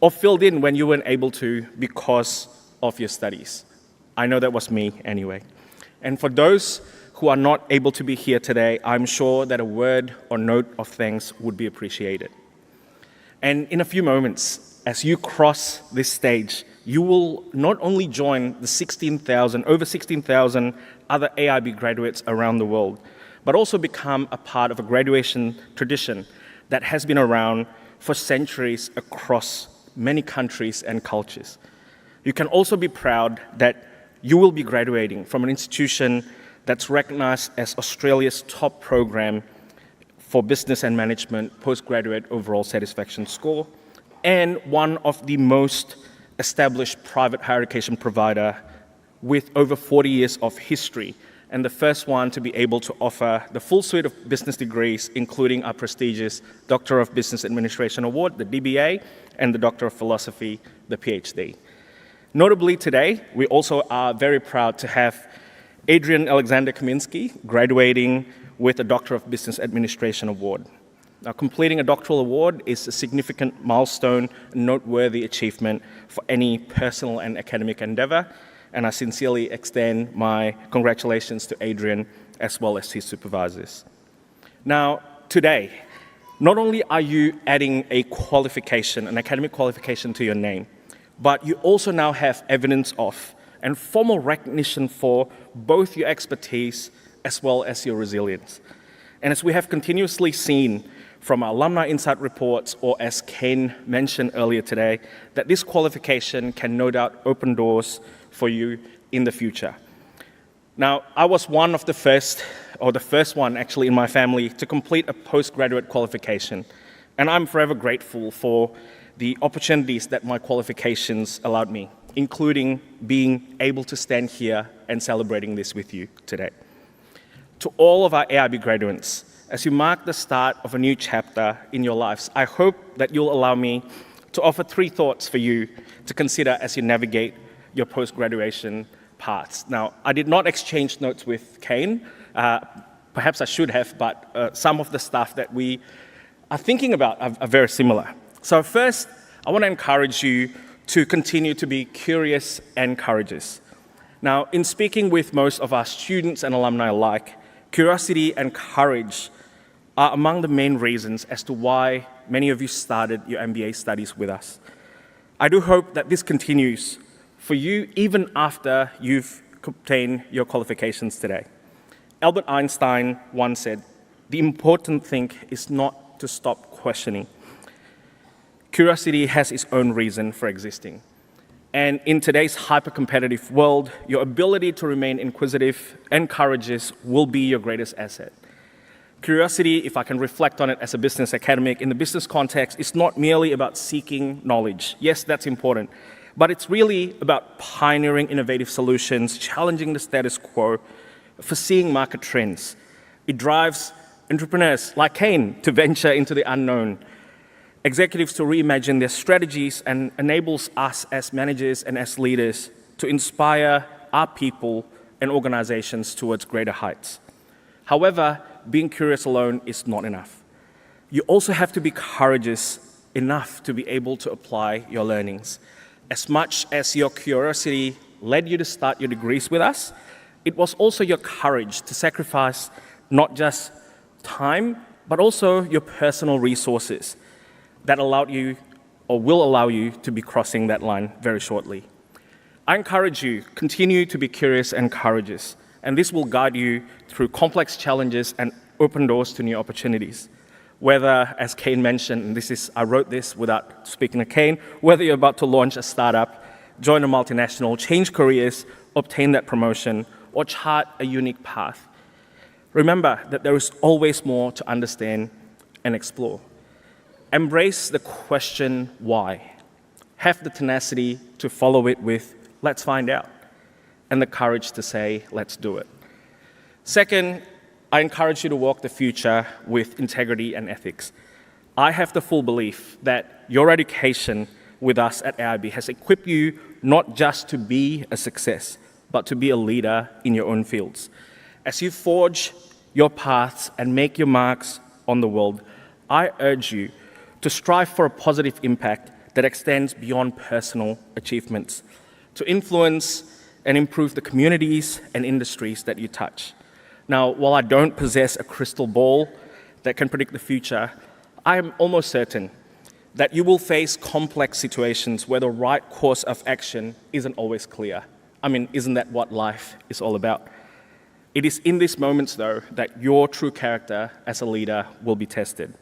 S5: or filled in when you weren't able to because of your studies. I know that was me anyway. And for those who are not able to be here today, I'm sure that a word or note of thanks would be appreciated. And in a few moments, as you cross this stage, you will not only join the over 16,000 other AIB graduates around the world, but also become a part of a graduation tradition that has been around for centuries across many countries and cultures. You can also be proud that you will be graduating from an institution that's recognized as Australia's top program for business and management postgraduate overall satisfaction score, and one of the most established private higher education provider with over 40 years of history, and the first one to be able to offer the full suite of business degrees, including our prestigious Doctor of Business Administration Award, the DBA, and the Doctor of Philosophy, the PhD. Notably today, we also are very proud to have Adrian Alexander Kaminsky graduating with a Doctor of Business Administration Award. Now, completing a doctoral award is a significant milestone, noteworthy achievement for any personal and academic endeavor, and I sincerely extend my congratulations to Adrian as well as his supervisors. Now, today, not only are you adding a qualification, an academic qualification to your name, but you also now have evidence of and formal recognition for both your expertise as well as your resilience. And as we have continuously seen from our alumni insight reports, or as Ken mentioned earlier today, that this qualification can no doubt open doors for you in the future. Now, I was one of the first one actually in my family to complete a postgraduate qualification, and I'm forever grateful for the opportunities that my qualifications allowed me, including being able to stand here and celebrating this with you today. To all of our AIB graduates, as you mark the start of a new chapter in your lives, I hope that you'll allow me to offer 3 thoughts for you to consider as you navigate your post-graduation paths. Now, I did not exchange notes with Kane. Perhaps I should have, but some of the stuff that we are thinking about are very similar. So first, I want to encourage you to continue to be curious and courageous. Now, in speaking with most of our students and alumni alike, curiosity and courage are among the main reasons as to why many of you started your MBA studies with us. I do hope that this continues for you even after you've obtained your qualifications today. Albert Einstein once said, "The important thing is not to stop questioning." Curiosity has its own reason for existing. And in today's hyper-competitive world, your ability to remain inquisitive and courageous will be your greatest asset. Curiosity, if I can reflect on it as a business academic, in the business context, is not merely about seeking knowledge. Yes, that's important. But it's really about pioneering innovative solutions, challenging the status quo, foreseeing market trends. It drives entrepreneurs like Kane to venture into the unknown, executives to reimagine their strategies, and enables us as managers and as leaders to inspire our people and organizations towards greater heights. However, being curious alone is not enough. You also have to be courageous enough to be able to apply your learnings. As much as your curiosity led you to start your degrees with us, it was also your courage to sacrifice not just time, but also your personal resources that allowed you or will allow you to be crossing that line very shortly. I encourage you, continue to be curious and courageous, and this will guide you through complex challenges and open doors to new opportunities. Whether, as Kane mentioned, and I wrote this without speaking to Kane, whether you're about to launch a startup, join a multinational, change careers, obtain that promotion, or chart a unique path, remember that there is always more to understand and explore. Embrace the question, why? Have the tenacity to follow it with, let's find out, and the courage to say, let's do it. Second, I encourage you to walk the future with integrity and ethics. I have the full belief that your education with us at AIB has equipped you not just to be a success, but to be a leader in your own fields. As you forge your paths and make your marks on the world, I urge you to strive for a positive impact that extends beyond personal achievements, to influence and improve the communities and industries that you touch. Now, while I don't possess a crystal ball that can predict the future, I am almost certain that you will face complex situations where the right course of action isn't always clear. I mean, isn't that what life is all about? It is in these moments, though, that your true character as a leader will be tested.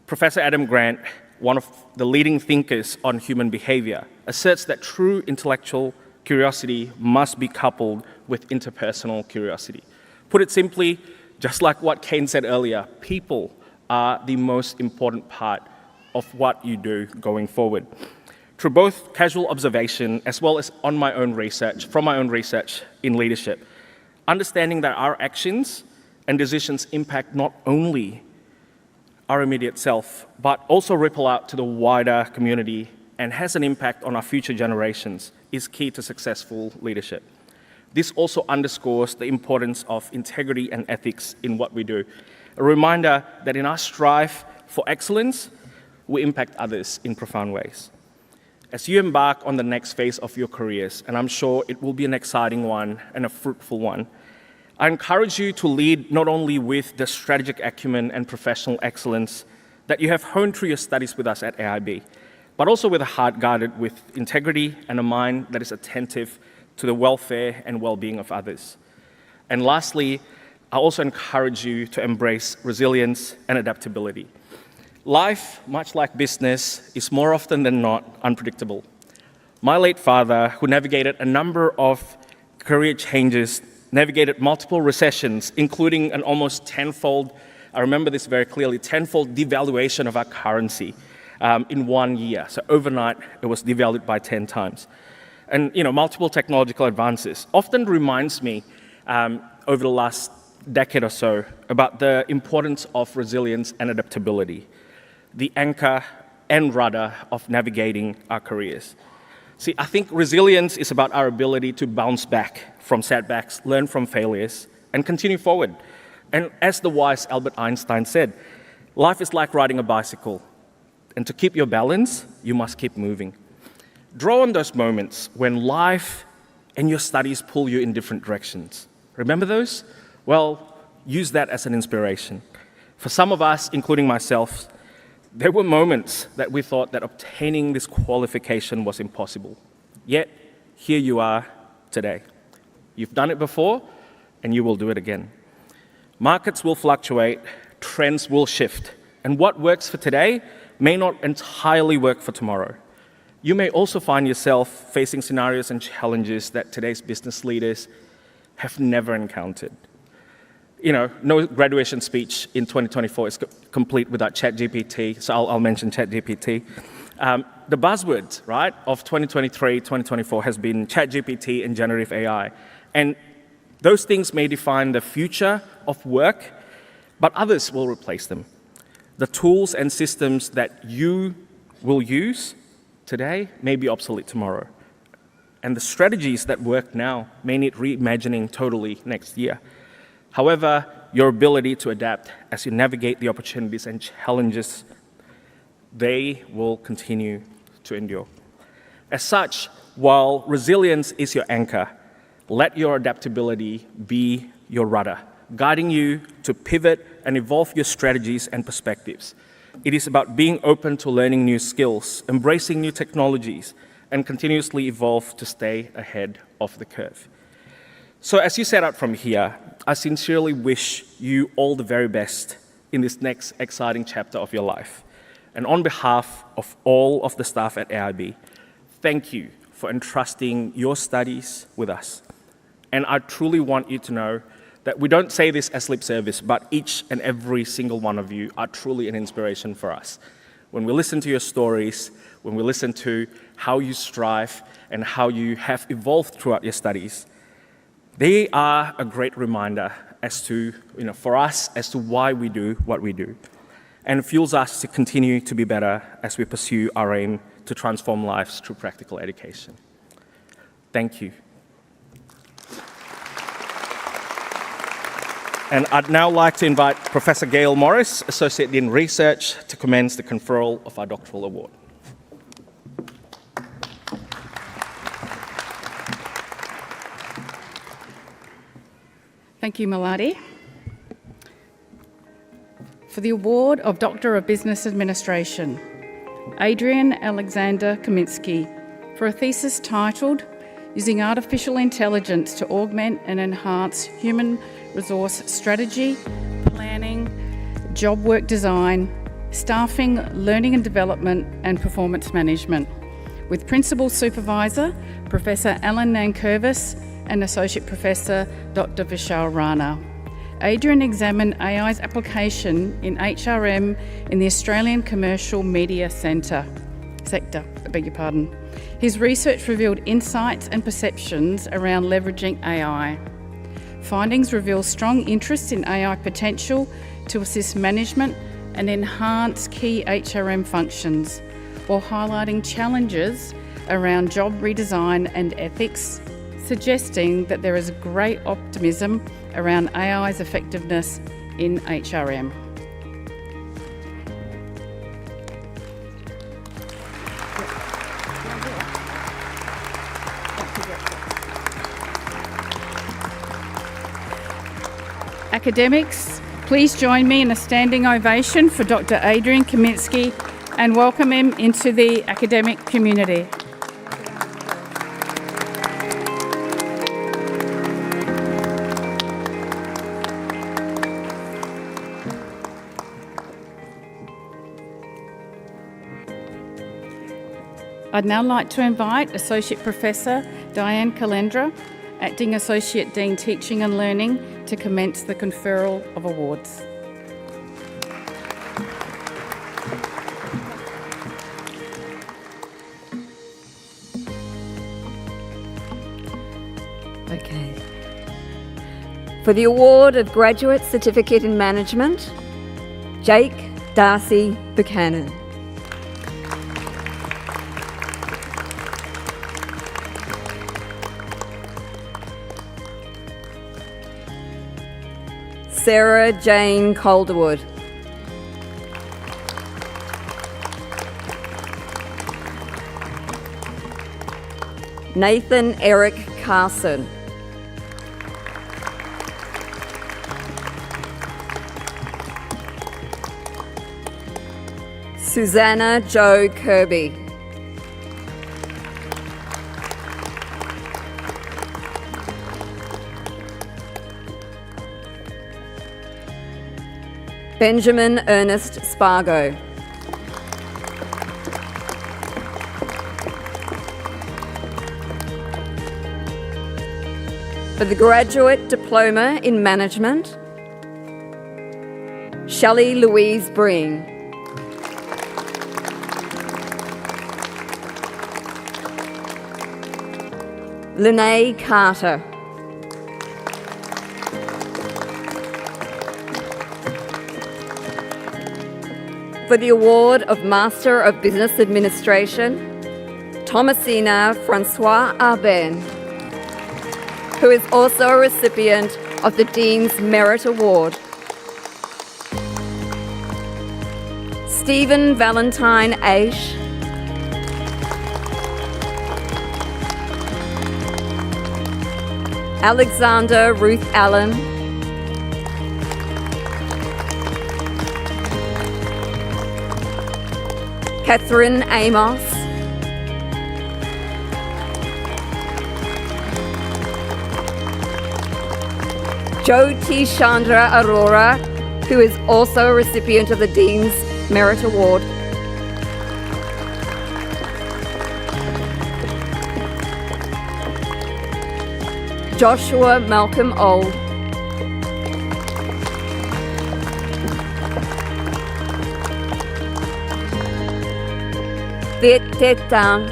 S5: Professor Adam Grant, one of the leading thinkers on human behavior, asserts that true intellectual curiosity must be coupled with interpersonal curiosity. Put it simply, just like what Kane said earlier, people are the most important part of what you do going forward. Through both casual observation as well as from my own research in leadership, understanding that our actions and decisions impact not only our immediate self, but also ripple out to the wider community and has an impact on our future generations is key to successful leadership. This also underscores the importance of integrity and ethics in what we do. A reminder that in our strive for excellence, we impact others in profound ways. As you embark on the next phase of your careers, and I'm sure it will be an exciting one and a fruitful one, I encourage you to lead not only with the strategic acumen and professional excellence that you have honed through your studies with us at AIB, but also with a heart guarded with integrity and a mind that is attentive to the welfare and well-being of others. And lastly, I also encourage you to embrace resilience and adaptability. Life, much like business, is more often than not unpredictable. My late father, who navigated a number of career changes, navigated multiple recessions, including an almost tenfold, I remember this very clearly, tenfold devaluation of our currency in 1 year. So overnight, it was devalued by 10 times. And multiple technological advances often reminds me over the last decade or so about the importance of resilience and adaptability, the anchor and rudder of navigating our careers. See, I think resilience is about our ability to bounce back from setbacks, learn from failures, and continue forward. And as the wise Albert Einstein said, life is like riding a bicycle. And to keep your balance, you must keep moving. Draw on those moments when life and your studies pull you in different directions. Remember those? Well, use that as an inspiration. For some of us, including myself, there were moments that we thought that obtaining this qualification was impossible. Yet, here you are today. You've done it before, and you will do it again. Markets will fluctuate, trends will shift, and what works for today may not entirely work for tomorrow. You may also find yourself facing scenarios and challenges that today's business leaders have never encountered. No graduation speech in 2024 is complete without ChatGPT, so I'll mention ChatGPT. The buzzwords, right, of 2023, 2024 has been ChatGPT and generative AI. And those things may define the future of work, but others will replace them. The tools and systems that you will use today may be obsolete tomorrow. And the strategies that work now may need reimagining totally next year. However, your ability to adapt as you navigate the opportunities and challenges, they will continue to endure. As such, while resilience is your anchor, let your adaptability be your rudder, guiding you to pivot and evolve your strategies and perspectives. It is about being open to learning new skills, embracing new technologies, and continuously evolve to stay ahead of the curve. So as you set out from here, I sincerely wish you all the very best in this next exciting chapter of your life. And on behalf of all of the staff at AIB, thank you for entrusting your studies with us. And I truly want you to know that we don't say this as lip service, but each and every single one of you are truly an inspiration for us. When we listen to your stories, when we listen to how you strive and how you have evolved throughout your studies, they are a great reminder as to, for us, as to why we do what we do, and fuels us to continue to be better as we pursue our aim to transform lives through practical education. Thank you. And I'd now like to invite Professor Gail Morris, Associate Dean Research, to commence the conferral of our doctoral award.
S6: Thank you, Maladi. For the award of Doctor of Business Administration, Adrian Alexander Kaminsky, for a thesis titled Using Artificial Intelligence to Augment and Enhance Human Resource Strategy, Planning, Job Work Design, Staffing, Learning and Development and Performance Management, with Principal Supervisor Professor Alan Nankervis and Associate Professor Dr. Vishal Rana. Adrian examined AI's application in HRM in the Australian Commercial Media sector. His research revealed insights and perceptions around leveraging AI. Findings reveal strong interest in AI potential to assist management and enhance key HRM functions, while highlighting challenges around job redesign and ethics, suggesting that there is great optimism around AI's effectiveness in HRM. Academics, please join me in a standing ovation for Dr. Adrian Kaminsky and welcome him into the academic community. I'd now like to invite Associate Professor Diane Kalendra, Acting Associate Dean Teaching and Learning, to commence the conferral of awards.
S7: Okay. For the award of Graduate Certificate in Management, Jake Darcy Buchanan. Sarah Jane Calderwood. Nathan Eric Carson. Susanna Jo Kirby. Benjamin Ernest Spargo. For the Graduate Diploma in Management, Shelley Louise Breen. Lene Carter. For the award of Master of Business Administration, Thomasina Francois Arben, who is also a recipient of the Dean's Merit Award. Stephen Valentine Aish. Alexander Ruth Allen. Catherine Amos, Jyoti Chandra Arora, who is also a recipient of the Dean's Merit Award. Joshua Malcolm Old, Viet Tet Tang,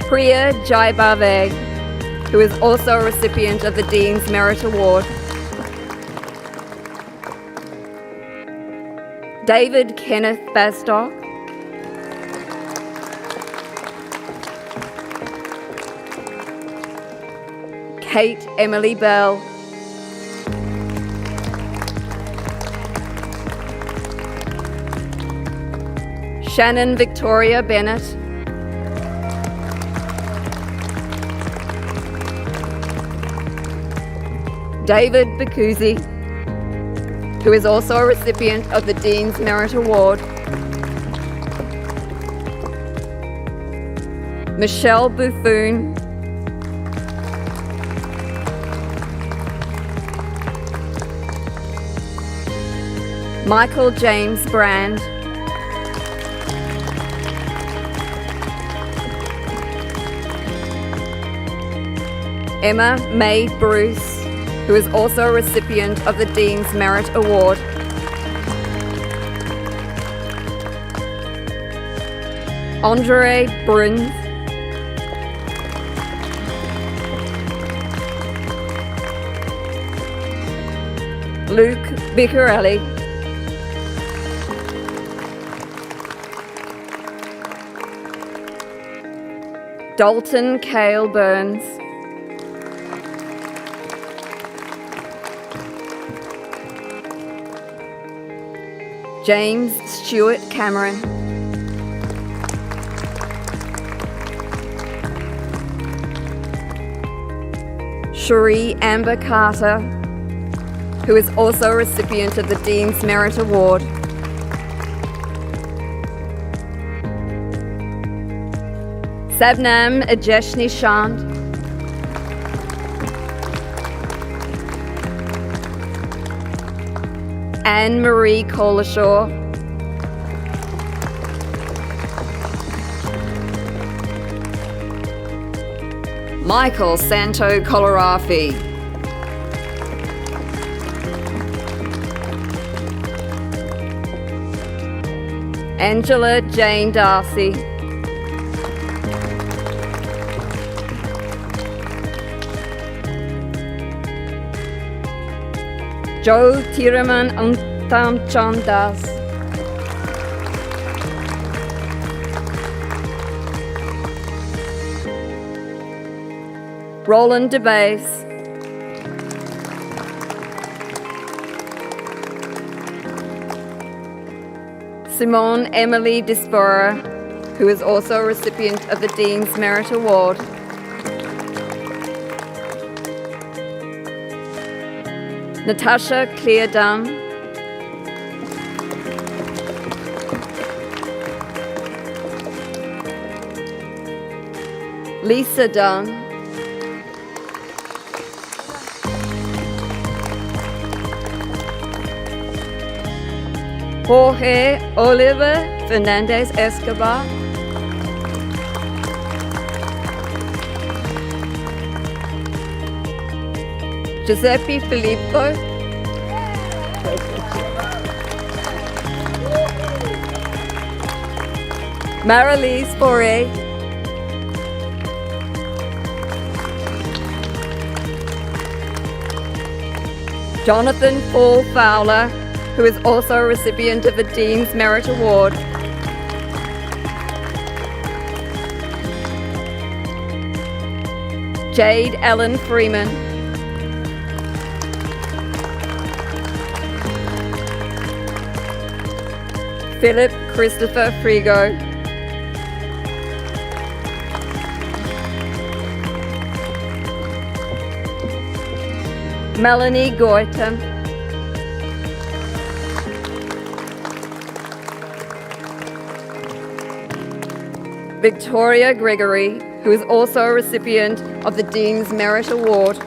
S7: Priya Jaibave, who is also a recipient of the Dean's Merit Award. David Kenneth Bastock, Kate Emily Bell, Shannon Victoria Bennett, David Bakuzi, who is also a recipient of the Dean's Merit Award. Michelle Buffoon, Michael James Brand, Emma May Bruce, who is also a recipient of the Dean's Merit Award. Andre Bruns, Luke Biccarelli, Dalton Cale Burns, James Stewart Cameron, Cherie Amber Carter, who is also a recipient of the Dean's Merit Award. Sabnam Ajesh Nishant, Anne-Marie Colashaw, Michael Santo Colarafi, Angela Jane Darcy, Joe Tiraman Antam Chandas, Roland DeBase, Simone Emily Dispora, who is also a recipient of the Dean's Merit Award. Natasha Cleardam, Lisa Dunn, Jorge Oliver Fernandez Escobar, Giuseppe Filippo, Marilise Foray, Jonathan Paul Fowler, who is also a recipient of the Dean's Merit Award. Jade Ellen Freeman, Philip Christopher Frigo, Melanie Goitem, Victoria Gregory, who is also a recipient of the Dean's Merit Award,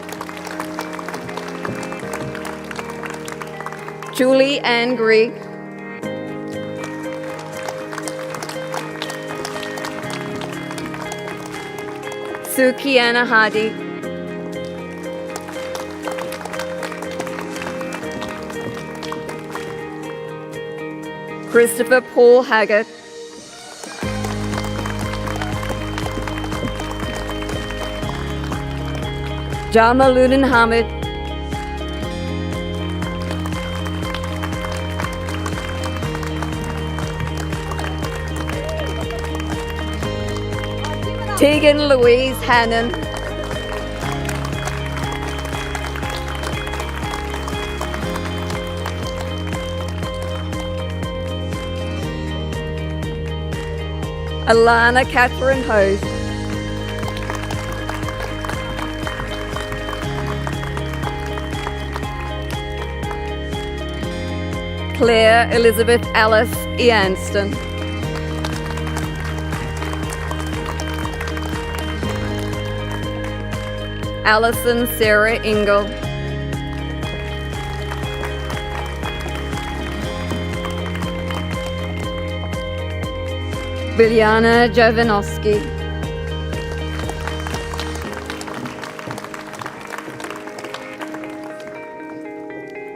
S7: Julie Ann Grieg, Sukiana Hadi, Christopher Paul Haggett, Jamaluddin Hamid, Tegan Louise Hannon, Alana Catherine Hose, Claire Elizabeth Alice Eanston, Alison Sarah Ingle, Viljana Jovanovski,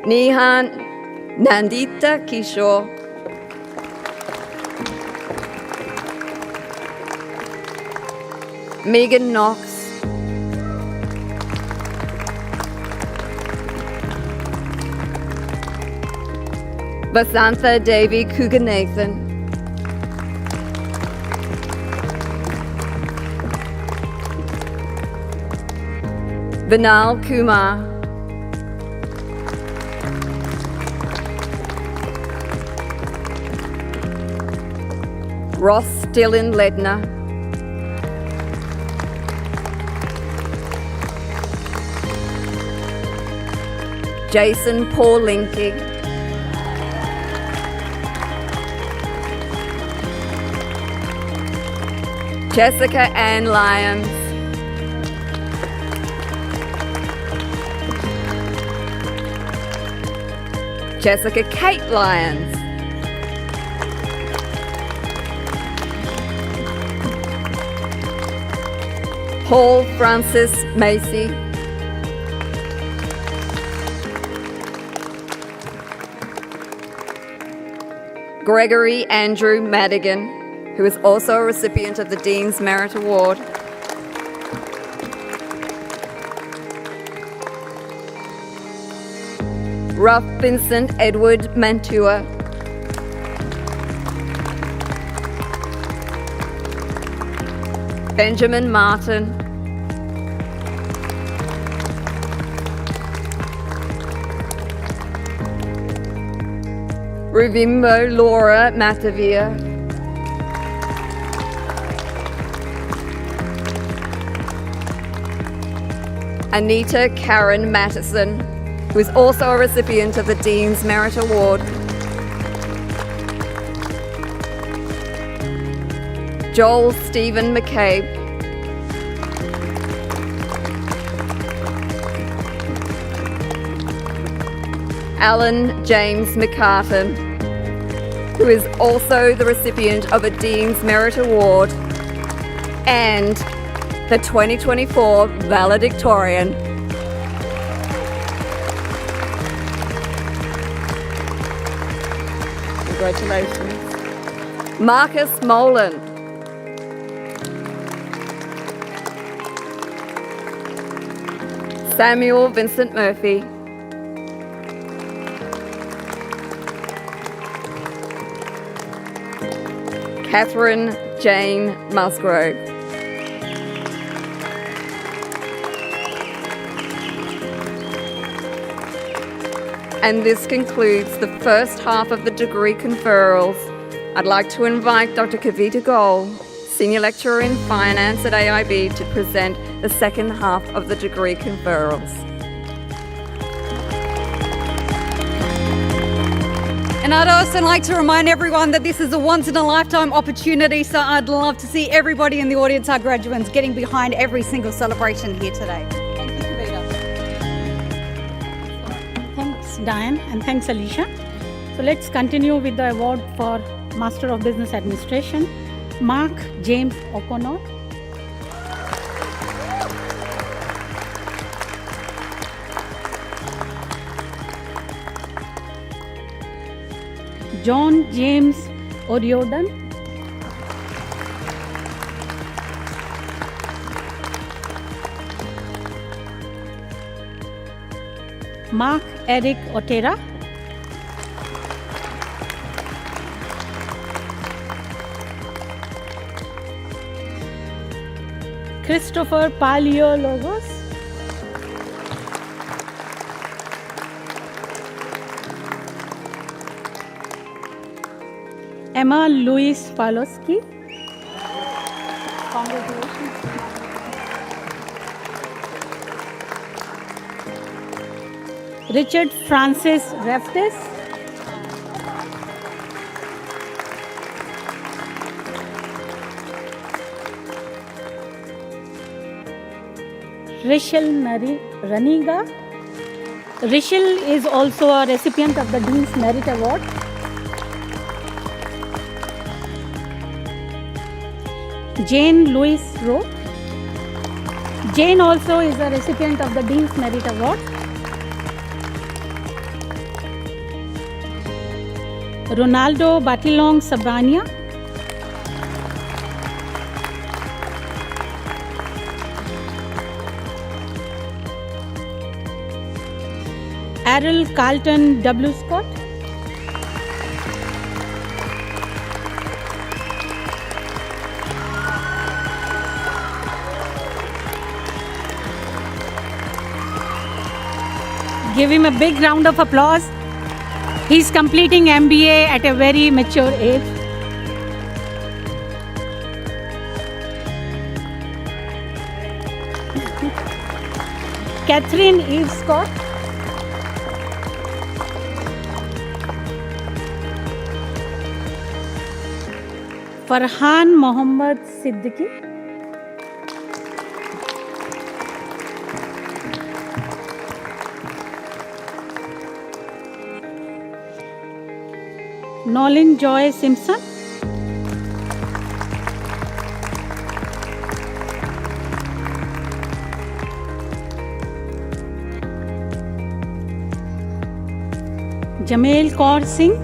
S7: Nihan Nandita Kishore, Megan Knox, Vasantha Devi Kuganathan, Vinal Kumar, Ross Dylan Ledner, Jason Paul Linke, Jessica Ann Lyons, Jessica Kate Lyons, Paul Francis Macy, Gregory Andrew Madigan, who is also a recipient of the Dean's Merit Award, Ruff Vincent Edward Mantua, Benjamin Martin, Ruvimbo Laura Matavia, Anita Karen Mattison, who is also a recipient of the Dean's Merit Award, Joel Stephen McCabe, Alan James McCartan, who is also the recipient of a Dean's Merit Award and the 2024 valedictorian. Congratulations. Marcus Molan, Samuel Vincent Murphy, Catherine Jane Musgrove, and this concludes the first half of the degree conferrals. I'd like to invite Dr. Kavita Goel, Senior Lecturer in Finance at AIB, to present the second half of the degree conferrals.
S2: And I'd also like to remind everyone that this is a once-in-a-lifetime opportunity, so I'd love to see everybody in the audience, our graduates, getting behind every single celebration here today. Thank you, Kavita.
S8: Thanks, Diane, and thanks, Alicia. So let's continue with the award for Master of Business Administration, Mark James O'Connor. John James Oriodon. Mark Eric Otera. Christopher Paleologos. Emma Louise Paloski. Congratulations. Richard Francis Reftes. Rishal Raniga. Rishal is also a recipient of the Dean's Merit Award. Jane Louise Rowe. Jane also is a recipient of the Dean's Merit Award. Ronaldo Batilong Sabrania. Errol Carlton W. Scott. Give him a big round of applause. He's completing MBA at a very mature age. Catherine Eve Scott. Farhan Mohammad Siddiqui. Nolan Joy Simpson. Jameel Kaur Singh.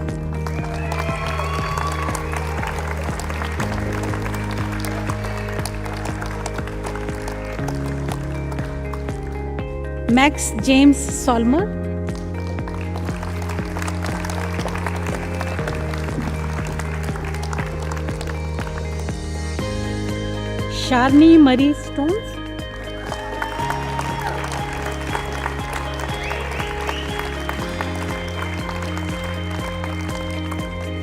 S8: Max James Solmer. Sharni Marie Stones.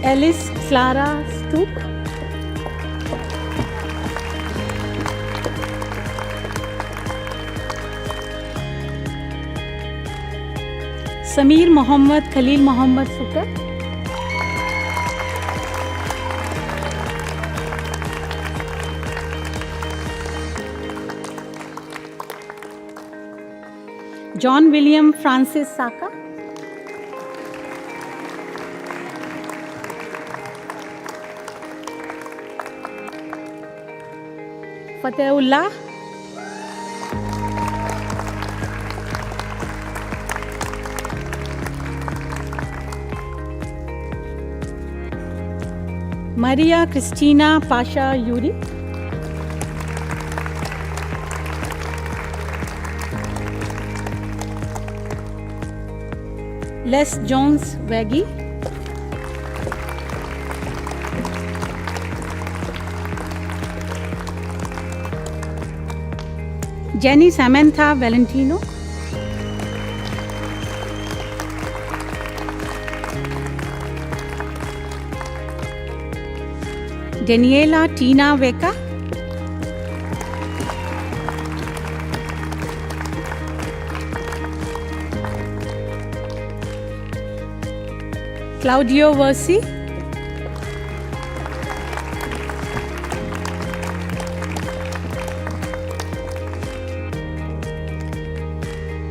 S8: Alice Clara Stook. Sameer Mohammad Khalil Mohammad Sukar. John William Francis Saka. Fatehullah. Maria Christina Pasha Yuri. Les Jones Waggy. Jenny Samantha Valentino. Daniela Tina Veka. Claudio Versi,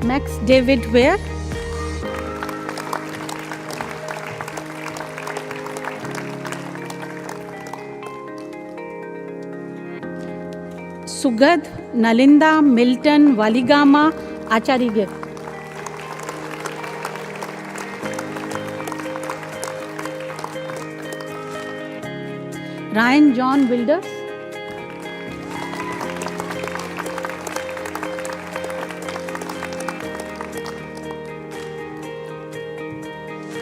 S8: Max David Ware, Sugad Nalinda Milton Waligama Acharigir, Ryan John Wilders,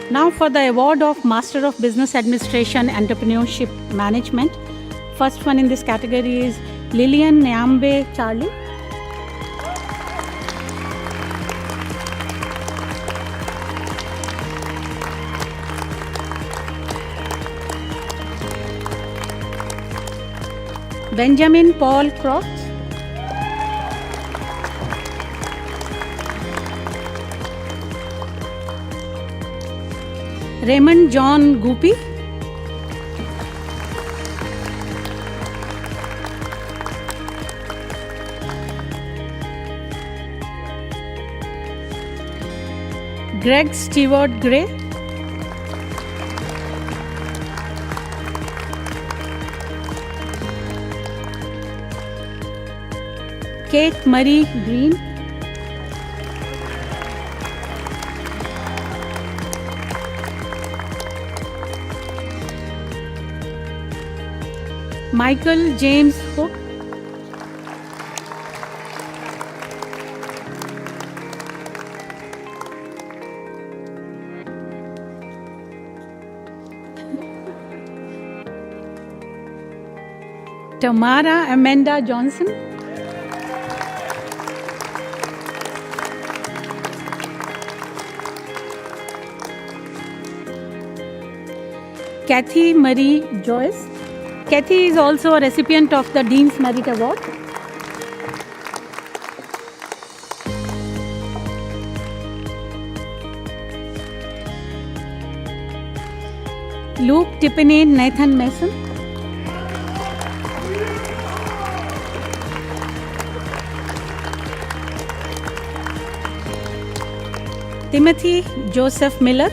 S8: now for the award of Master of Business Administration Entrepreneurship Management. First one in this category is Lillian Nyambe Charlie. Benjamin Paul Cross. Raymond John Goopy. Greg Stewart Gray. Kate Marie Green. Michael James Hook. Tamara Amanda Johnson. Kathy Marie Joyce. Kathy is also a recipient of the Dean's Merit Award. Luke Tiffany Nathan Mason. Timothy Joseph Miller.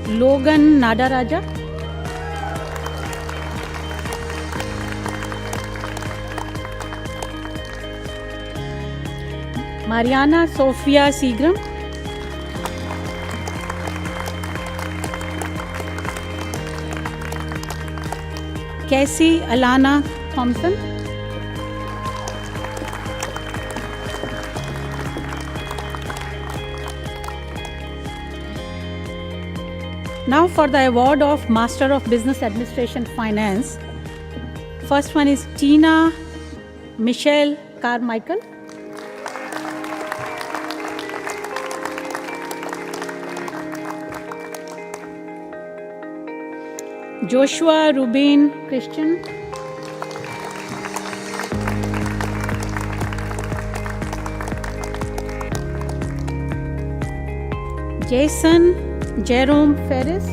S8: Logan Nadaraja. Mariana Sophia Seagram. Casey Alana Thompson. Now for the award of Master of Business Administration Finance. First one is Tina Michelle Carmichael. Joshua Rubin Christian. Jason Jerome Ferris.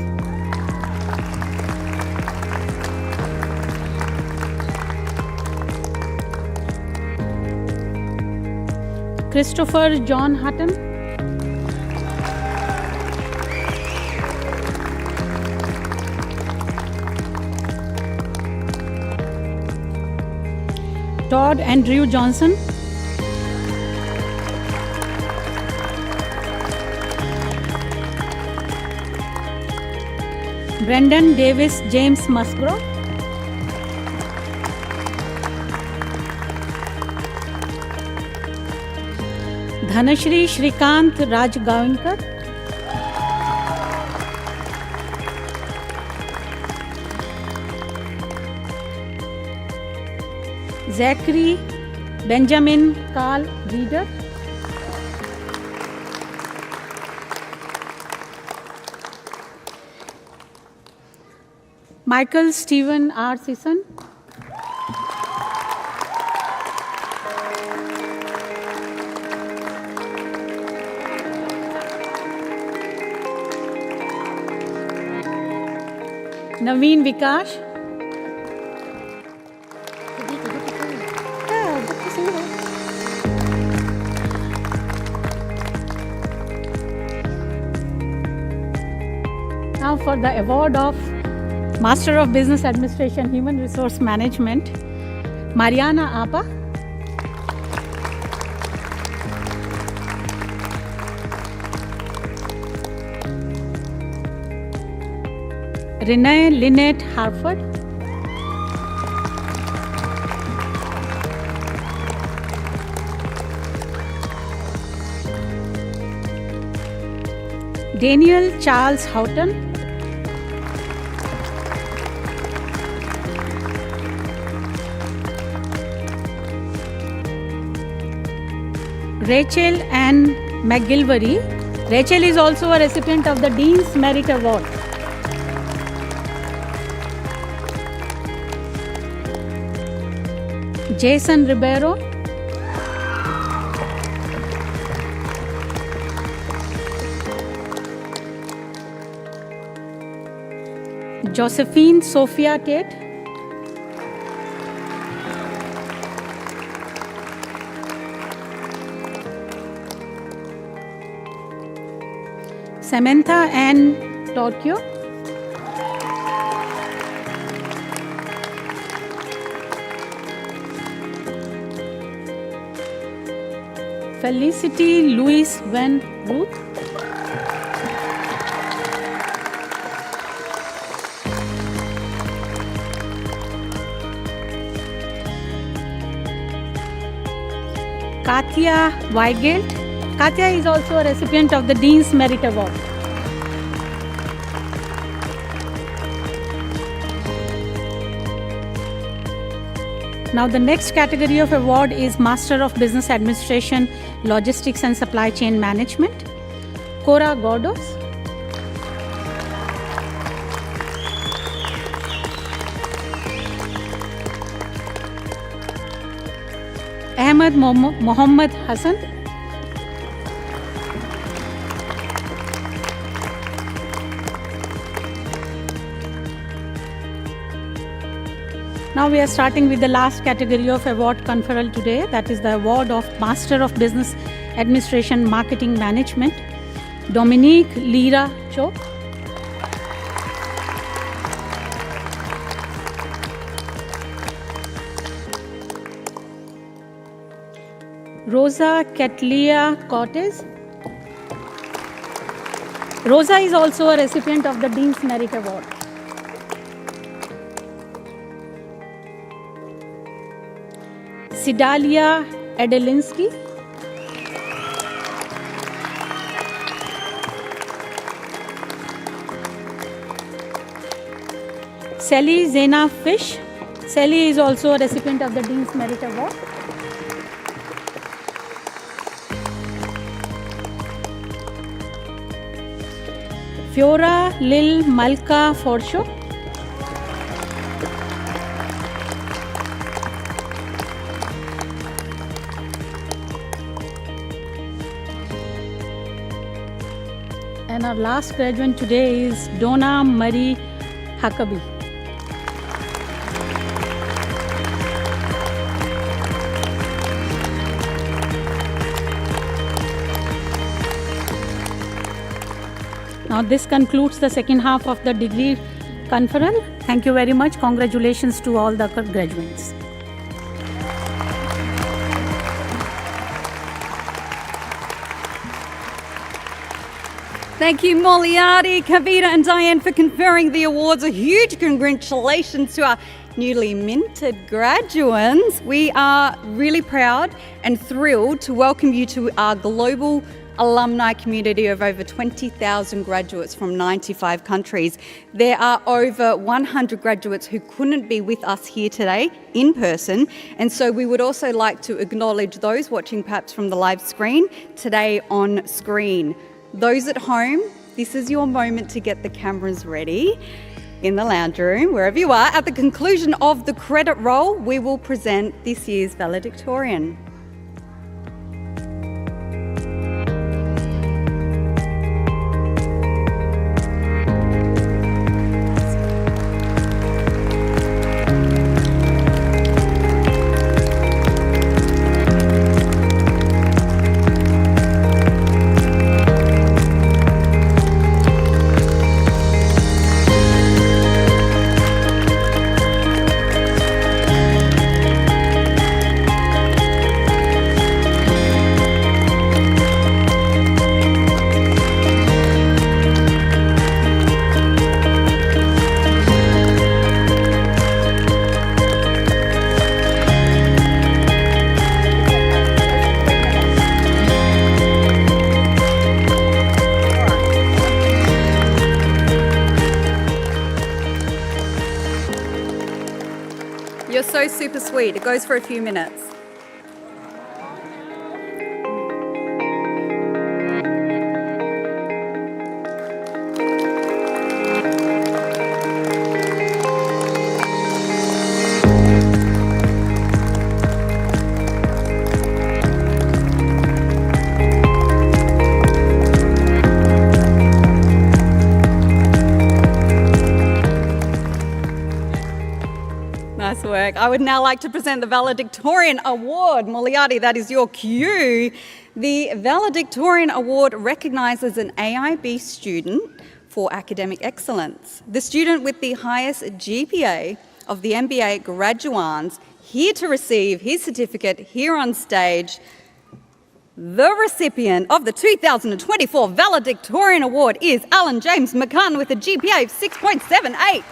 S8: Christopher John Hutton. Todd Andrew Johnson. Brendan Davis James Musgrove. Dhanashri Shrikant Raj Gavinkar. Zachary Benjamin Carl Reeder. Michael Stephen R. Sisson. Naveen Vikash. Now for the award of Master of Business Administration, Human Resource Management, Mariana Apa. Renee Lynette Harford. Daniel Charles Houghton. Rachel Ann McGilvery. Rachel is also a recipient of the Dean's Merit Award. Jason Ribeiro. Josephine Sophia Tate. Samantha Ann Tokyo. Felicity Louise Van Ruth. Katia Weigelt. Katia is also a recipient of the Dean's Merit Award. Now the next category of award is Master of Business Administration, Logistics and Supply Chain Management. Cora Gordos. Ahmed Mohammed Hassan. Now we are starting with the last category of award conferral today, that is the award of Master of Business Administration Marketing Management, Dominique Lira Cho. Rosa Catlia Cortez. Rosa is also a recipient of the Dean's Merit Award. Sidalia Adelinsky. Sally Zena Fish. Sally is also a recipient of the Dean's Merit Award. Fiora Lil Malka Forshaw. And our last graduate today is Donna Marie Huckabee. Now this concludes the second half of the degree conferral. Thank you very much. Congratulations to all the graduates.
S2: Thank you, Moliarty, Kavita and Diane for conferring the awards. A huge congratulations to our newly minted graduates. We are really proud and thrilled to welcome you to our global alumni community of over 20,000 graduates from 95 countries. There are over 100 graduates who couldn't be with us here today in person, and so we would also like to acknowledge those watching perhaps from the live screen today on screen. Those at home, this is your moment to get the cameras ready in the lounge room, wherever you are. At the conclusion of the credit roll, we will present this year's valedictorian. super sweet. It goes for a few minutes. Nice work. I would now like to present the Valedictorian Award. Moriarty, that is your cue. The Valedictorian Award recognises an AIB student for academic excellence. The student with the highest GPA of the MBA graduands, here to receive his certificate here on stage. The recipient of the 2024 Valedictorian Award is Alan James McCann with a GPA of 6.78.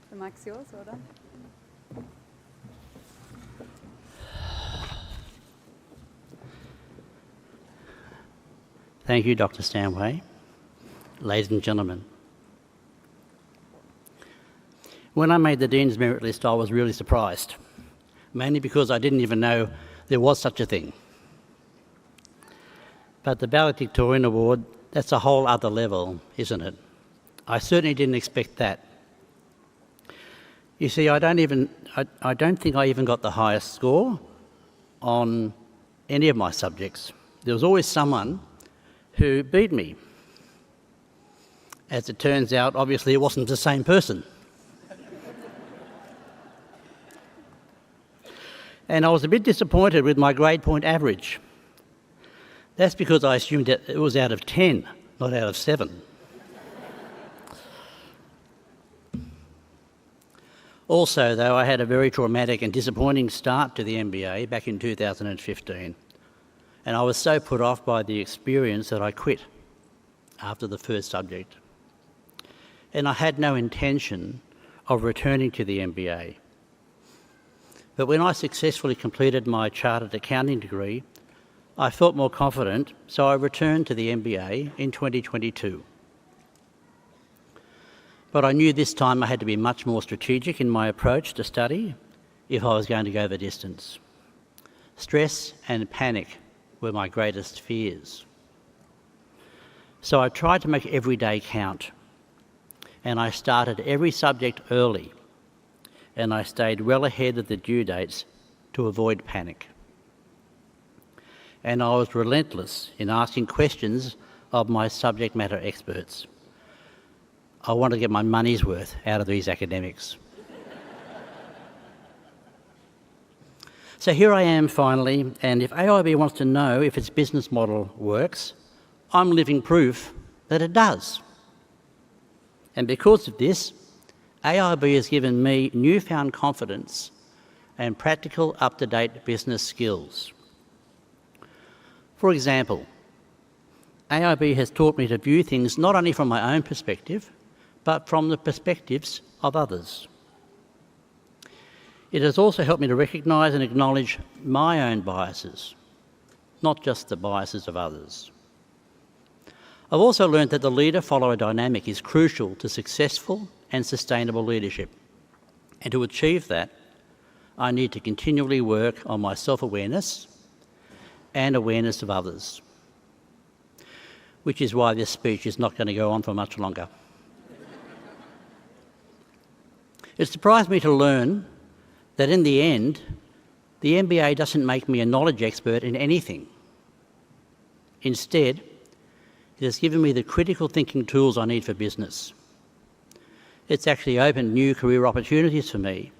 S2: The mic's yours, well done.
S9: Thank you, Dr. Stanway. Ladies and gentlemen, when I made the Dean's Merit List, I was really surprised, mainly because I didn't even know there was such a thing. But the Valedictorian Award, that's a whole other level, isn't it? I certainly didn't expect that. You see, I don't think I even got the highest score on any of my subjects. There was always someone who beat me. As it turns out, obviously it wasn't the same person. And I was a bit disappointed with my grade point average. That's because I assumed that it was out of 10, not out of 7. Also, though, I had a very traumatic and disappointing start to the MBA back in 2015. And I was so put off by the experience that I quit after the first subject. And I had no intention of returning to the MBA. But when I successfully completed my chartered accounting degree, I felt more confident, so I returned to the MBA in 2022. But I knew this time I had to be much more strategic in my approach to study if I was going to go the distance. Stress and panic were my greatest fears. So I tried to make every day count, and I started every subject early, and I stayed well ahead of the due dates to avoid panic. And I was relentless in asking questions of my subject matter experts. I want to get my money's worth out of these academics. So here I am finally, and if AIB wants to know if its business model works, I'm living proof that it does. And because of this, AIB has given me newfound confidence and practical up-to-date business skills. For example, AIB has taught me to view things not only from my own perspective, but from the perspectives of others. It has also helped me to recognise and acknowledge my own biases, not just the biases of others. I've also learned that the leader-follower dynamic is crucial to successful and sustainable leadership. And to achieve that, I need to continually work on my self-awareness and awareness of others, which is why this speech is not going to go on for much longer. It surprised me to learn that in the end, the MBA doesn't make me a knowledge expert in anything. Instead, it has given me the critical thinking tools I need for business. It's actually opened new career opportunities for me,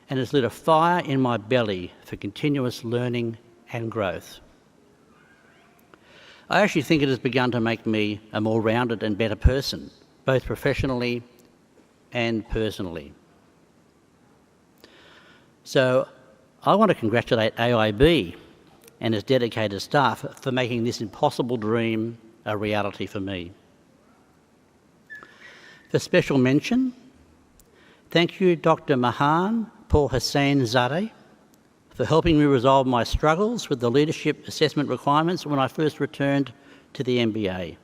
S9: and it's lit a fire in my belly for continuous learning and growth. I actually think it has begun to make me a more rounded and better person, both professionally and personally. So I want to congratulate AIB and its dedicated staff for making this impossible dream a reality for me. For special mention, thank you Dr. Mahan Paul Hussain Zadeh for helping me resolve my struggles with the leadership assessment requirements when I first returned to the MBA.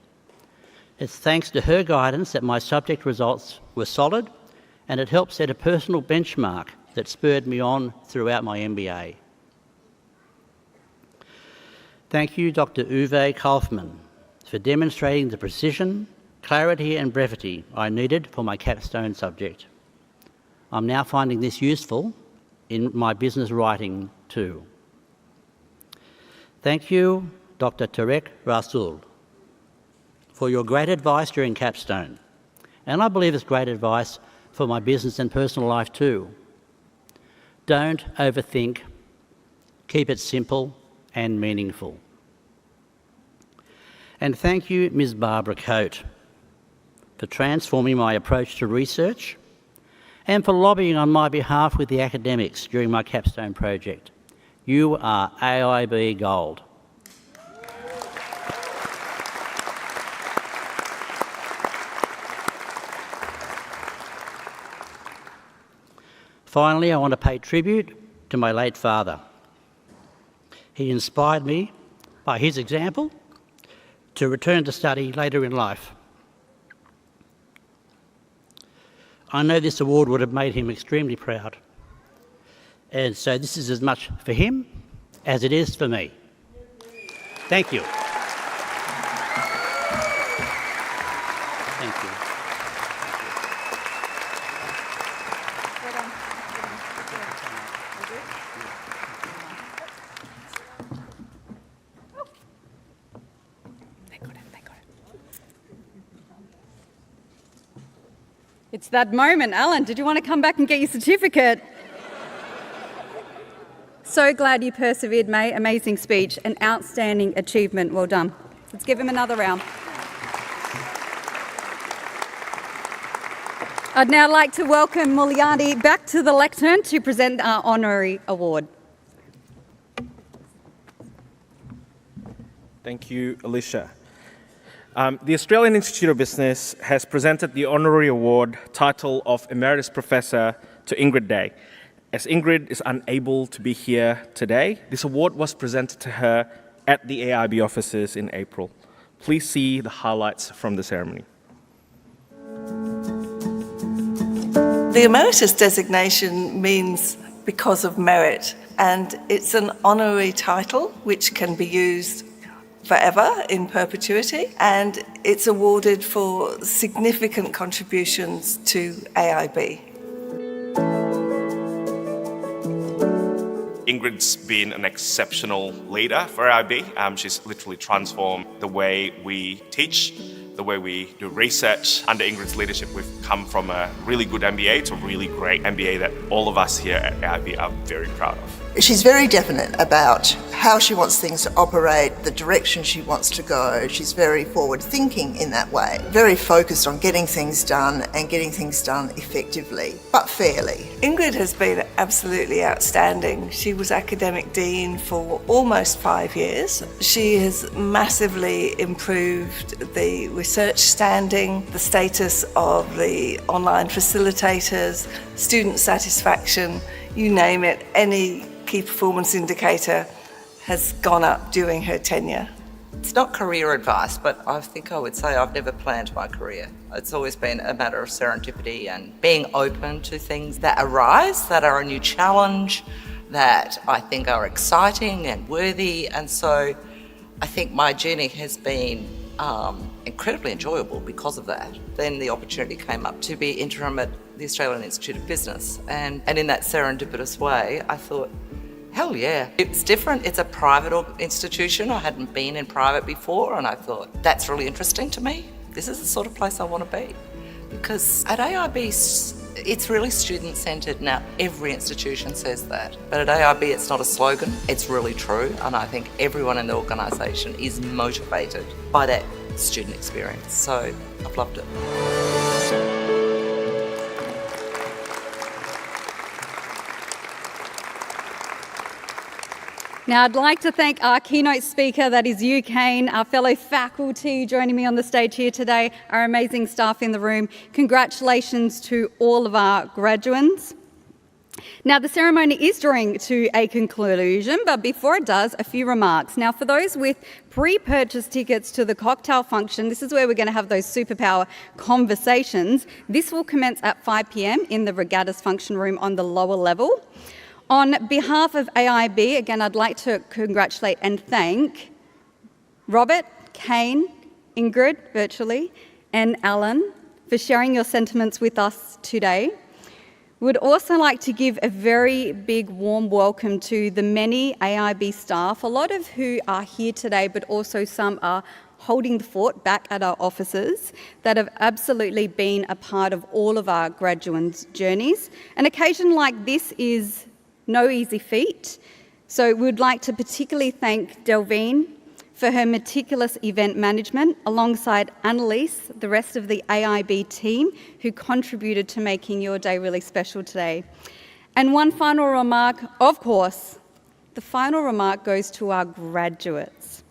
S9: It's thanks to her guidance that my subject results were solid, and it helped set a personal benchmark that spurred me on throughout my MBA. Thank you, Dr. Uwe Kaufmann, for demonstrating the precision, clarity and brevity I needed for my capstone subject. I'm now finding this useful in my business writing too. Thank you, Dr. Tarek Rasul, for your great advice during capstone, and I believe it's great advice for my business and personal life too. Don't overthink, keep it simple and meaningful. And thank you, Ms. Barbara Coate, for transforming my approach to research and for lobbying on my behalf with the academics during my capstone project. You are AIB Gold. Finally, I want to pay tribute to my late father. He inspired me by his example to return to study later in life. I know this award would have made him extremely proud. And so this is as much for him as it is for me. Thank you. Thank you.
S2: It's that moment. Alan, did you want to come back and get your certificate? So glad you persevered, May. Amazing speech, an outstanding achievement. Well done. Let's give him another round. I'd now like to welcome Mulyadi back to the lectern to present our honorary award.
S5: Thank you, Alicia. The Australian Institute of Business has presented the honorary award title of Emeritus Professor to Ingrid Day. As Ingrid is unable to be here today, this award was presented to her at the AIB offices in April. Please see the highlights from the ceremony.
S10: The Emeritus designation means because of merit, and it's an honorary title which can be used forever in perpetuity, and it's awarded for significant contributions to AIB.
S11: Ingrid's been an exceptional leader for AIB. She's literally transformed the way we teach, the way we do research. Under Ingrid's leadership, we've come from a really good MBA to a really great MBA that all of us here at AIB are very proud of.
S12: She's very definite about how she wants things to operate, the direction she wants to go. She's very forward-thinking in that way, very focused on getting things done and getting things done effectively, but fairly.
S10: Ingrid has been absolutely outstanding. She was academic dean for almost 5 years. She has massively improved the research standing, the status of the online facilitators, student satisfaction, you name it, any key performance indicator has gone up during her tenure.
S13: It's not career advice, but I think I would say I've never planned my career. It's always been a matter of serendipity and being open to things that arise, that are a new challenge, that I think are exciting and worthy. And so I think my journey has been incredibly enjoyable because of that. Then the opportunity came up to be interim at the Australian Institute of Business. And in that serendipitous way, I thought, hell yeah. It's different. It's a private institution. I hadn't been in private before, and I thought, that's really interesting to me. This is the sort of place I want to be. Because at AIB, it's really student-centred. Now, every institution says that. But at AIB, it's not a slogan. It's really true. And I think everyone in the organisation is motivated by that student experience. So I've loved it.
S2: Now, I'd like to thank our keynote speaker, that is you, Kane, our fellow faculty joining me on the stage here today, our amazing staff in the room. Congratulations to all of our graduates. Now, the ceremony is drawing to a conclusion, but before it does, a few remarks. Now, for those with pre-purchase tickets to the cocktail function, this is where we're going to have those superpower conversations. This will commence at 5 p.m. in the Regattas function room on the lower level. On behalf of AIB, again, I'd like to congratulate and thank Robert, Kane, Ingrid, virtually, and Alan for sharing your sentiments with us today. Would also like to give a very big warm welcome to the many AIB staff, a lot of who are here today, but also some are holding the fort back at our offices, that have absolutely been a part of all of our graduates' journeys. An occasion like this is no easy feat, so we'd like to particularly thank Delvine for her meticulous event management, alongside Annalise, the rest of the AIB team, who contributed to making your day really special today. And one final remark, of course, the final remark goes to our graduates.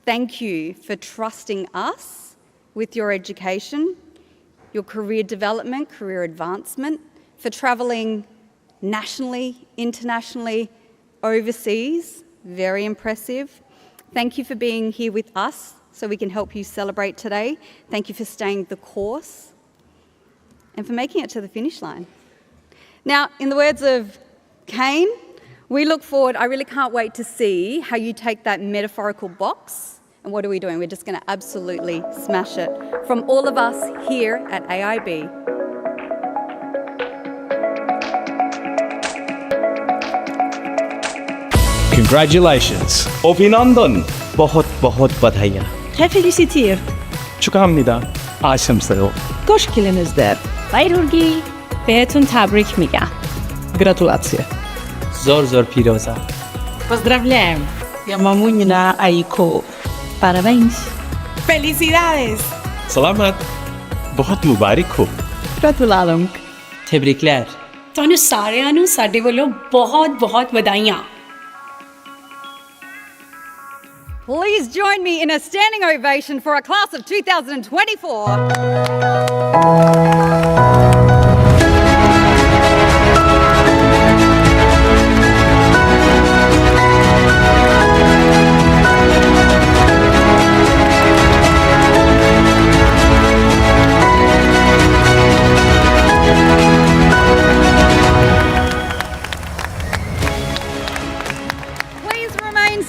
S2: Thank you for trusting us with your education, your career development, career advancement, for travelling nationally, internationally, overseas. Very impressive. Thank you for being here with us so we can help you celebrate today. Thank you for staying the course and for making it to the finish line. Now, in the words of Kane, we look forward, I really can't wait to see how you take that metaphorical box, and what are we doing? We're just going to absolutely smash it. From all of us here at AIB.
S14: Congratulations.
S15: 어비난던 बहुत बधाइयाँ.
S16: Très félicitaires.
S15: 축하합니다. 아శം사요.
S16: خوش gelinizdir.
S17: Bayrurgi. بهتون تبریک میگم.
S15: Gratulacje. Zor piroza.
S16: Pozdravляем. Я мамунина Aiko.
S17: Parabéns.
S16: Felicidades.
S15: Selamat. बहुत मुबारक हो.
S16: Gratulalım.
S15: Tebrikler.
S17: ਤੁਹਾਨੂੰ ਸਾਰਿਆਂ ਨੂੰ ਸਾਡੇ ਵੱਲੋਂ ਬਹੁਤ ਵਧਾਈਆਂ.
S2: Please join me in a standing ovation for our class of 2024.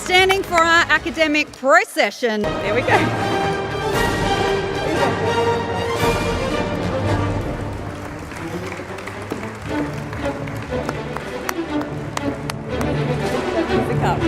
S2: Standing for our academic procession. There we go. Music up.